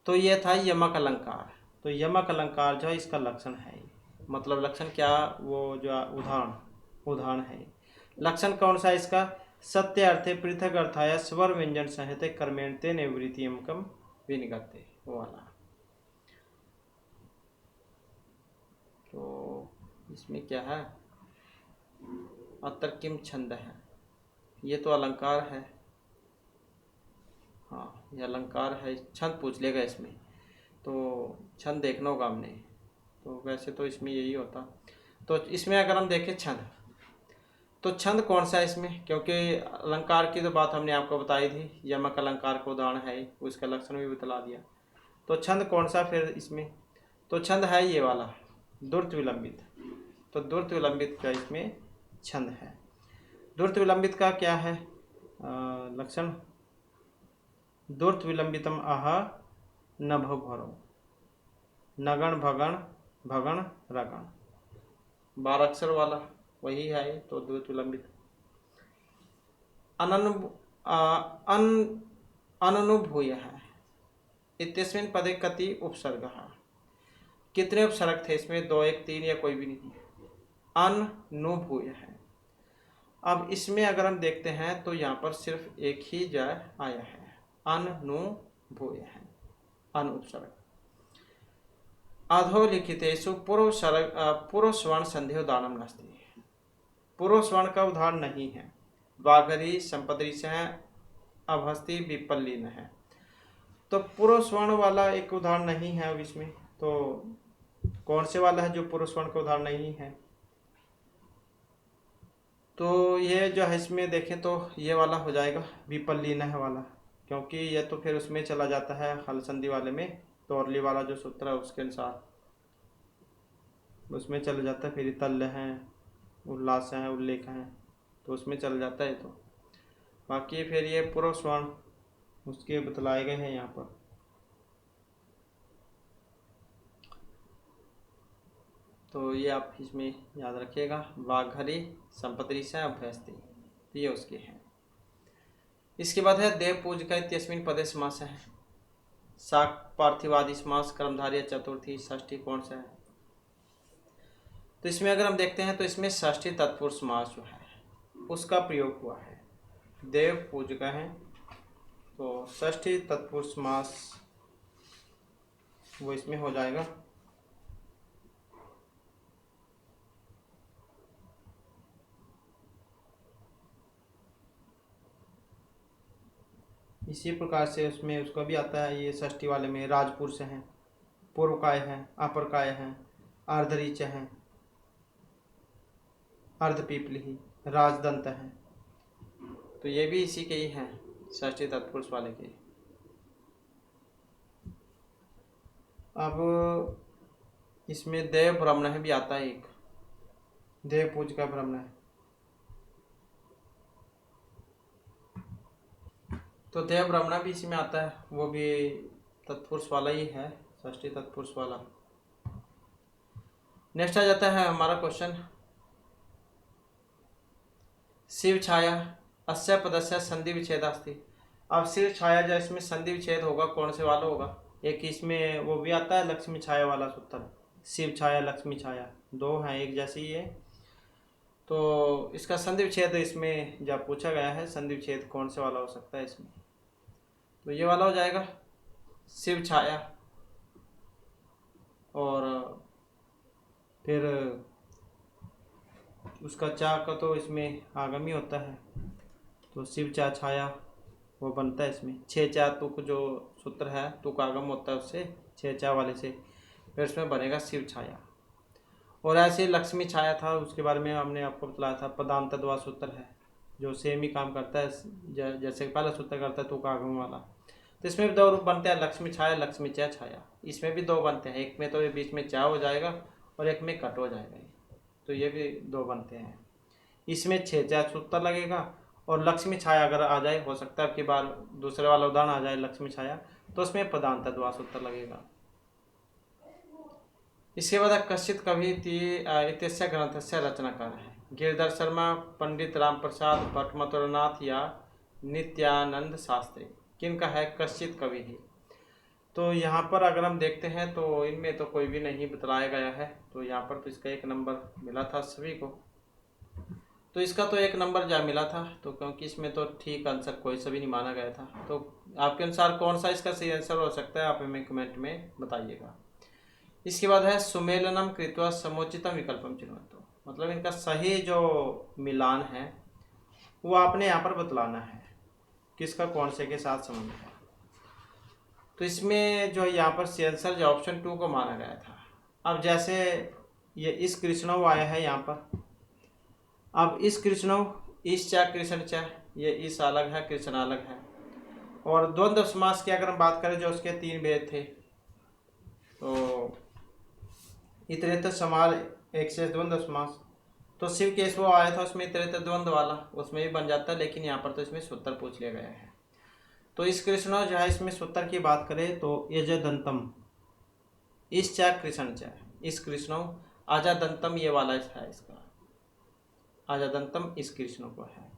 तो ये था यमक अलंकार। तो यमक अलंकार जो है इसका लक्षण है, मतलब लक्षण क्या, वो जो उदाहरण है। लक्षण कौन सा है इसका? सत्य अर्थे पृथक अर्थाय स्वर व्यंजन सहित कर्मेणते निवृत्ति यमकम विनिगते, वो वाला। तो इसमें क्या है, अत्र किम छंद है, ये तो अलंकार है। हाँ ये अलंकार है, छंद पूछ लेगा इसमें, तो छंद देखना होगा हमने। तो वैसे तो इसमें यही होता। तो इसमें अगर हम देखें छंद, तो छंद कौन सा है इसमें? क्योंकि अलंकार की तो बात हमने आपको बताई थी, यमक अलंकार को उदाहरण है, उसका लक्षण भी बतला दिया। तो छंद कौन सा फिर इसमें? तो छंद है ये वाला दुर्त विलंबित। तो द्रुत विलंबित का इसमें छंद है। द्रुत विलंबित का क्या है लक्षण? द्रुत विलंबितम आह न भगभरो नगण भगण भगण रगण, 12 अक्षर वाला वही है ये, तो द्रुत विलंबित। अननुभूय है इत्यस्मिन् पदे कति उपसर्गः, कितने उपसर्ग थे इसमें? 2, 1, 3 या कोई भी नहीं। अननुभूय है। अब इसमें अगर हम देखते हैं तो यहाँ पर सिर्फ एक ही जय आया है, अननुभूय है, अन उपसर्ग। अधोलिखितेषु पूर्व स्वर्ण संधि उदाहरणं नास्ति, पूर्व स्वर्ण का उदाहरण नहीं है। वाघरी संपदरी से अभस्ति विपल्लीन है, तो पूर्व स्वर्ण वाला एक उदाहरण नहीं है अब इसमें। तो कौन से वाला है जो पूर्व स्वर्ण का उदाहरण नहीं है? तो ये जो है इसमें देखें तो ये वाला हो जाएगा विपल्लीन है वाला, क्योंकि ये तो फिर उसमें चला जाता है हल संधि वाले में, तो अरली वाला जो सूत्र है उसके अनुसार उसमें चला जाता है। फिर तल्य है, उल्लास है, उल्लेख है, तो उसमें चल जाता है। तो बाकी फिर ये पूर्व स्वर्ण उसके बतलाए गए हैं यहाँ पर। तो ये आप इसमें याद रखिएगा, वाघरी संपत्ति से अभ्यस्ति, तो ये उसके हैं। इसके बाद है देव पूजका इत्यस्मिन् पदे समास है। शाक पार्थिवादि समास, कर्मधारय, चतुर्थी, षष्ठी कौन सा है? तो इसमें अगर हम देखते हैं तो इसमें षष्ठी तत्पुरुष समास जो है उसका प्रयोग हुआ है। देव पूजका है तो षष्ठी तत्पुरुष समास वो इसमें हो जाएगा। इसी प्रकार से उसमें उसका भी आता है, ये षष्ठी वाले में राजपुरुष हैं, पूर्वकाय हैं, अपरकाय हैं, अर्धरीच हैं, अर्धपीपली, राजदंत हैं, तो ये भी इसी के ही हैं, षष्ठी तत्पुरुष वाले के। अब इसमें देव ब्राह्मण भी आता है, एक देव पूज का ब्राह्मण है, तो देव ब्राह्मण भी इसी में आता है, वो भी तत्पुरुष वाला ही है, षष्ठी तत्पुरुष वाला। नेक्स्ट आ जाता है हमारा क्वेश्चन, शिव छाया अस्य पदस्य संधि विच्छेद अस्ति। अब शिव छाया जो इसमें संधि विच्छेद होगा कौन से वाला होगा? एक इसमें वो भी आता है लक्ष्मी छाया वाला सूत्र, शिव छाया लक्ष्मी छाया, दो हैं एक जैसी ही है। तो इसका संधि विच्छेद इसमें जब पूछा गया है, संधि विच्छेद कौन से वाला हो सकता है इसमें, तो ये वाला हो जाएगा शिव छाया। और फिर उसका चा का तो इसमें आगम ही होता है, तो शिव चा छाया वो बनता है इसमें। 6 चा तुक जो सूत्र है तुक आगम होता है उससे, 6 चा वाले से, फिर इसमें बनेगा शिव छाया। और ऐसे लक्ष्मी छाया था, उसके बारे में हमने आपको बताया था, पदांत द्वा सूत्र है जो सेम ही काम करता है जैसे पहला सूत्र करता है तुक आगम वाला। तो इसमें भी 2 रूप बनते हैं, लक्ष्मी छाया, लक्ष्मी चा छाया। इसमें भी 2 बनते हैं, एक में तो ये बीच में चा हो जाएगा और एक में कट हो जाएगा, तो ये भी 2 बनते हैं। इसमें 6 चा सूत्र लगेगा, और लक्ष्मी छाया अगर आ जाए, हो सकता है कि बार दूसरे वाला उदाहरण आ जाए लक्ष्मी छाया, तो उसमें पदांत द्वा सूत्र लगेगा। इसके बाद कश्चित कवि इत्यस्य ग्रंथस्य रचनाकार है। गिरधर शर्मा, पंडित राम प्रसाद, भट्ट मथुरनाथ या नित्यानंद शास्त्री, किनका है कश्चित कवि ही? तो यहाँ पर अगर हम देखते हैं तो इनमें तो कोई भी नहीं बतलाया गया है, तो यहाँ पर तो इसका 1 नंबर मिला था सभी को, तो इसका तो 1 नंबर जा मिला था, तो क्योंकि इसमें तो ठीक आंसर कोई सा भी नहीं माना गया था। तो आपके अनुसार कौन सा इसका सही आंसर हो सकता है, आप हमें कमेंट में बताइएगा। इसके बाद है सुमेलनम कृत्वा समुचितम विकल्पम चिन्वन्तु, मतलब इनका सही जो मिलान है वो आपने यहाँ पर बतलाना है, किसका कौन से के साथ संबंध है। तो इसमें जो यहाँ पर सी आंसर जो ऑप्शन 2 को माना गया था। अब जैसे ये इस कृष्णव आया है यहाँ पर, अब इस कृष्णव, इस चा कृष्ण चा, ये इस अलग है, कृष्ण अलग है। और द्वंद्व समास की अगर हम बात करें जो उसके 3 भेद थे, तो इतरेतर समाल एक शेष द्वंद्व समास। तो शिव केशव आया था उसमें इतरेतर द्वंद्व वाला, उसमें भी बन जाता है, लेकिन यहाँ पर तो इसमें सूत्र पूछ लिया गया है। तो इस कृष्ण जो है इसमें सूत्र की बात करें तो यजदंतम इस चा कृष्ण चा, इस कृष्णो आजादंतम ये वाला है इसका, आजादंतम इस कृष्णों को है।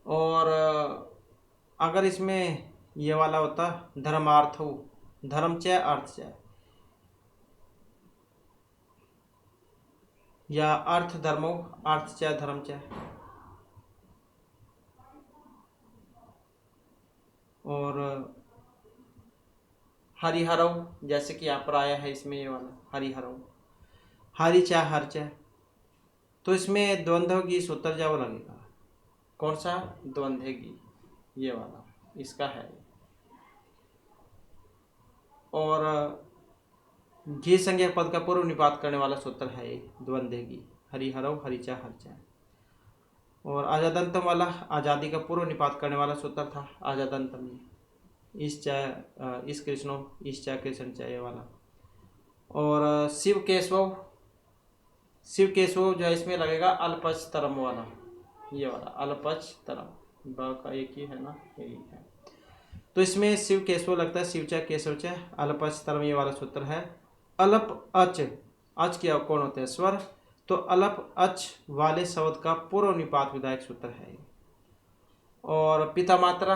और अगर इसमें ये वाला होता धर्मार्थ, धर्म च अर्थ च, या अर्थ धर्मो अर्थ च धर्म च, और हरिहरव जैसे कि यहाँ पर आया है इसमें ये वाला हरिहरव, हरि चा हर चा। तो इसमें द्वंद्व की सूत्र क्या वो लगेगा, कौन सा द्वंद्वेगी, ये वाला इसका है। और घी संज्ञक पद का पूर्व निपात करने वाला सूत्र है ये द्वंद्वेगी, हरिहरव हरिचा हरचा। और आजादंतम वाला आज़ादी का पूर्व निपात करने वाला सूत्र था आजादंतम, इस चा इस कृष्णो इस चा कृष्ण चा ये वाला। और शिव केशव, शिव केशव जो है इसमें लगेगा अल्पच तरम वाला, ये वाला अल्पच तरम, ब का एक ही है ना, यही है। तो इसमें शिव केशव लगता है, शिवचा केशवचा अल्पच तरम ये वाला सूत्र है। अल्प अच, अच क्या कौन होते हैं स्वर, तो अल्प अच वाले शब्द का पूर्व निपात विधायक सूत्र है। और पिता मात्रा,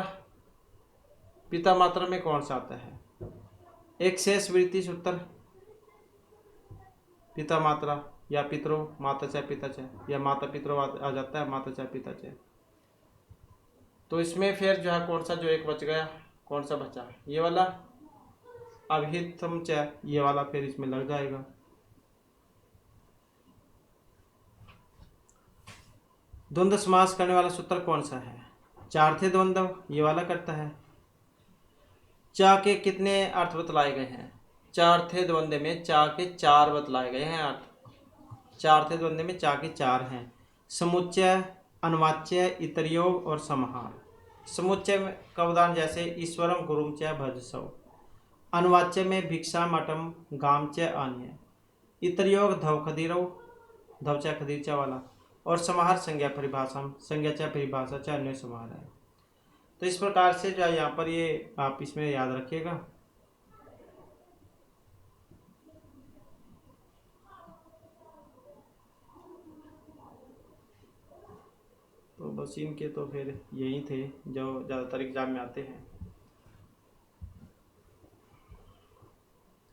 पिता मात्रा में कौन सा आता है, एक शेष वृत्ति सूत्र, पिता मात्रा या पितरो माता चाहे पिता चाहे, या माता पितरो आ जाता है माता चाहे पिता चाहे। तो इसमें फिर जो है कौन सा जो एक बच गया, कौन सा बचा, ये वाला अभिहितम चाहे, ये वाला फिर इसमें लग जाएगा। द्वंद्व समास करने वाला सूत्र कौन सा है, चार थे द्वंद्व, ये वाला करता है। चा के कितने अर्थ बतलाए गए हैं, चार थे द्वंद्व में चा के चार बतलाए गए हैं अर्थ, चार थे द्वंद्व में चा के चार हैं, समुच्चय अनुवाच्य इतरयोग और समाहार। समुच्चय का उदाहरण जैसे ईश्वरम गुरुम च भजसव, अनुवाच्य में भिक्षा मठम गाम च अन्य, इतरयोग धव खदीरव धव च खदीर चा वाला। और समाहार संज्ञा परिभाषा, संज्ञा च परिभाषा च अन्य समाहार है। तो इस प्रकार से जो है यहाँ पर ये आप इसमें याद रखिएगा। तो बस इनके तो फिर यही थे जो ज़्यादातर एग्जाम में आते हैं।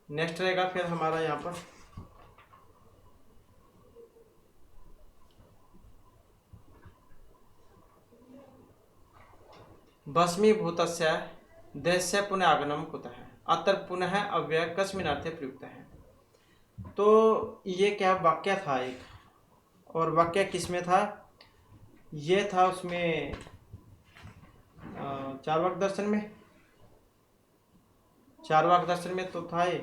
नेक्स्ट रहेगा फिर हमारा यहाँ पर भस्मीभूतस्य देशस्य पुनः आगमनम कुतः, अत्र पुनः अव्यय कस्मिन् अर्थे प्रयुक्त है। तो ये क्या वाक्य था एक, और वाक्य किसमें था, ये था उसमें चार्वाक दर्शन में, चार्वाक दर्शन में तो था ये।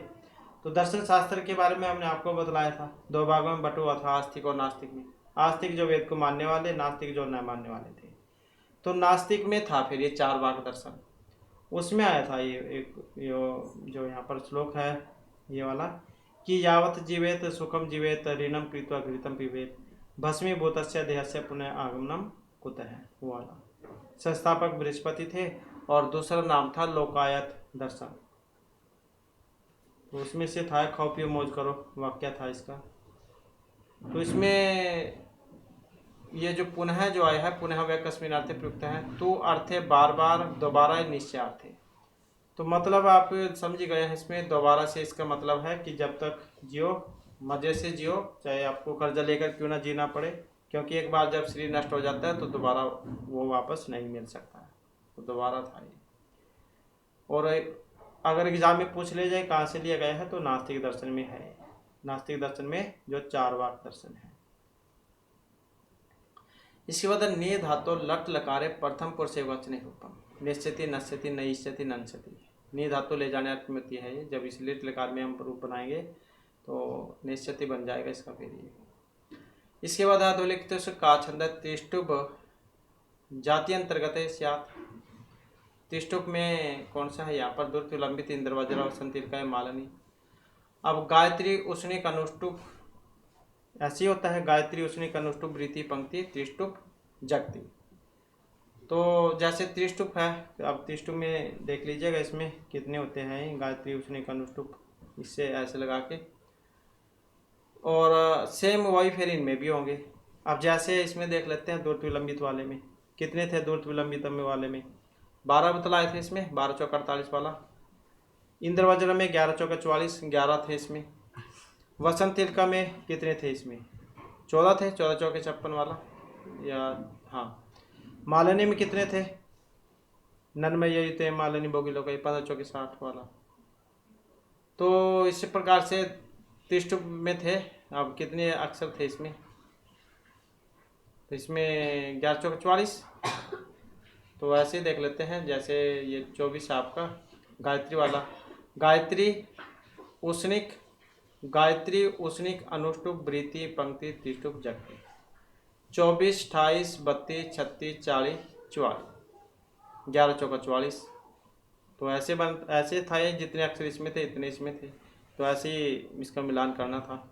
तो दर्शन शास्त्र के बारे में हमने आपको बतलाया था, दो भागों में बटा हुआ था, आस्तिक और नास्तिक में। आस्तिक जो वेद को मानने वाले, नास्तिक जो न मानने वाले थे। तो नास्तिक में था फिर ये चार्वाक दर्शन, उसमें आया था ये एक जो यहाँ पर श्लोक है ये वाला, कि यावत जीवेत सुखम जीवेत ऋणम कृत्वा घृतम पिबेत भस्मीभूतस्य देहस्य पुनः आगमनम कुतः, वो वाला। संस्थापक बृहस्पति थे और दूसरा नाम था लोकायत दर्शन। तो उसमें से था खाओ पियो मौज करो, वाक्य था इसका। तो इसमें ये जो पुनः जो आया है, पुनः वह कस्मिन् अर्थे प्रयुक्त है, तो अर्थे बार बार दोबारा निश्चयार्थे। तो मतलब आप समझ गए हैं, इसमें दोबारा से इसका मतलब है कि जब तक जियो मजे से जियो, चाहे आपको कर्जा लेकर क्यों ना जीना पड़े, क्योंकि एक बार जब शरीर नष्ट हो जाता है तो दोबारा वो वापस नहीं मिल सकता है। तो दोबारा था ये। और अगर एग्जाम में पूछ ले जाए कहाँ से लिया गया है, तो नास्तिक दर्शन में है, नास्तिक दर्शन में जो चार्वाक दर्शन है। इसके बाद ने धातु लट लकारे प्रथम पुरुष वचने रूपम निश्चति नश्यति नईश्यति नंशति, ने धातु ले जाने अर्थ में होती है ये। जब इस लिट लकार में हम रूप बनाएंगे तो निश्चति बन जाएगा इसका फिर ये। इसके बाद आधुलिखित का छंद तिष्टुप जाति अंतर्गत है स्यात्। तिष्टुप में कौन सा है यहाँ पर, दुर्ति लंबित इंद्र वज्र और संतिल का मालनी। अब गायत्री उष्णिक अनुष्टुप ऐसे ही होता है गायत्री उष्णिक अनुष्टुप वृत्ति पंक्ति त्रिष्टुप जगती। तो जैसे त्रिष्टुप है, अब त्रिष्टुप में देख लीजिएगा इसमें कितने होते हैं गायत्री उष्णिक अनुष्टुप, इससे ऐसे लगा के, और सेम वही फिर इनमें भी होंगे। अब जैसे इसमें देख लेते हैं दूरत्व विलंबित वाले में कितने थे, दूरत्व विलंबित में वाले में 12 बतलाए थे, इसमें 12 चौका 48 वाला। इंद्र वज्र में 11 चौका 44, 11 थे इसमें। वसंत तिलका में कितने थे, इसमें 14 थे, 14 चौके 56 वाला, या हाँ। मालिनी में कितने थे, नन्मय यही थे मालिनी बोगिलो का 15 चौके 60 वाला। तो इसी प्रकार से त्रिष्टुप में थे। अब कितने अक्षर थे इसमें, तो इसमें 11 चौके 44। तो ऐसे ही देख लेते हैं, जैसे ये 24 आपका गायत्री वाला, गायत्री उष्णिक अनुष्टुप वृत्ति पंक्ति त्रिष्टुप जगती। 24, 28, 32, 36, 40, 44, 11 चौका 44। तो ऐसे था, ये जितने अक्षर इसमें थे इतने इसमें थे, तो ऐसे ही इसका मिलान करना था।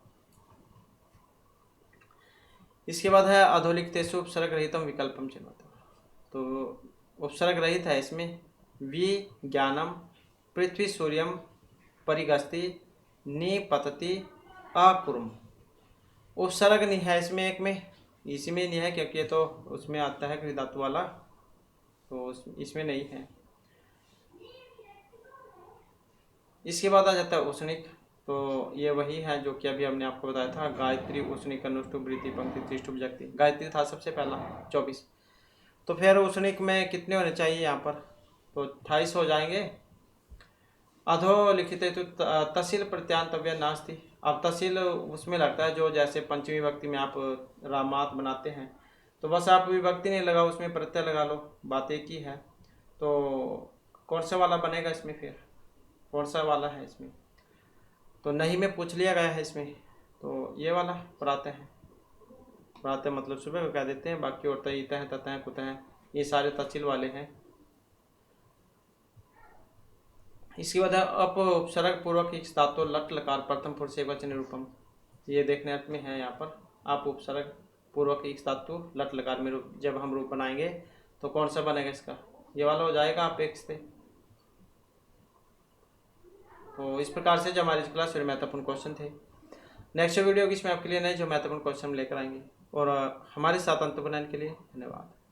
इसके बाद है अधोलिखितेषु उपसर्ग रहितम विकल्पम चिन्हतम। तो उपसर्ग रहित है इसमें वि ज्ञानम पृथ्वी सूर्यम परिगस्ति निपतति अकुर्म। उपसर्ग नहीं है इसमें, एक में इसी में नहीं है क्योंकि ये तो उसमें आता है कृ धातु वाला, तो इसमें नहीं है। इसके बाद आ जाता है उष्णिक। तो ये वही है जो कि अभी हमने आपको बताया था, गायत्री उष्णिक अनुष्टुप वृत्ति पंक्ति त्रिष्टुप जगती। गायत्री था सबसे पहला 24। तो फिर उष्णिक में कितने होने चाहिए यहाँ पर, तो 28 हो जाएंगे। अधोलिखित तो तहसील प्रत्यांतव्य नास्ति। अब तहसील उसमें लगता है जो जैसे पंचमी विभक्ति में आप रामात बनाते हैं, तो बस आप विभक्ति नहीं लगा उसमें प्रत्यय लगा लो, बात एक ही है। तो कौन सा वाला बनेगा इसमें, फिर कौन सा वाला है इसमें, तो नहीं में पूछ लिया गया है इसमें, तो ये वाला प्रातः है। प्रातः मतलब सुबह को कह देते हैं, बाकी और तय हैं ततः हैं कुतः हैं, ये सारे तहसील वाले हैं। इसके बाद अप उपसर्ग पूर्वक एक धातु लट लकार प्रथम पुरुष एकवचन रूपम। ये देखने अर्थ में है यहाँ पर, आप उपसर्ग पूर्वक एक धातु लट लकार में रूप जब हम रूप बनाएंगे तो कौन सा बनेगा इसका, ये वाला हो जाएगा अपेक्ष से। तो इस प्रकार से जो हमारी क्लास में महत्वपूर्ण क्वेश्चन थे। नेक्स्ट वीडियो इसमें आपके लिए नए जो महत्वपूर्ण क्वेश्चन लेकर आएंगे, और हमारे साथ अंत बनाने के लिए धन्यवाद।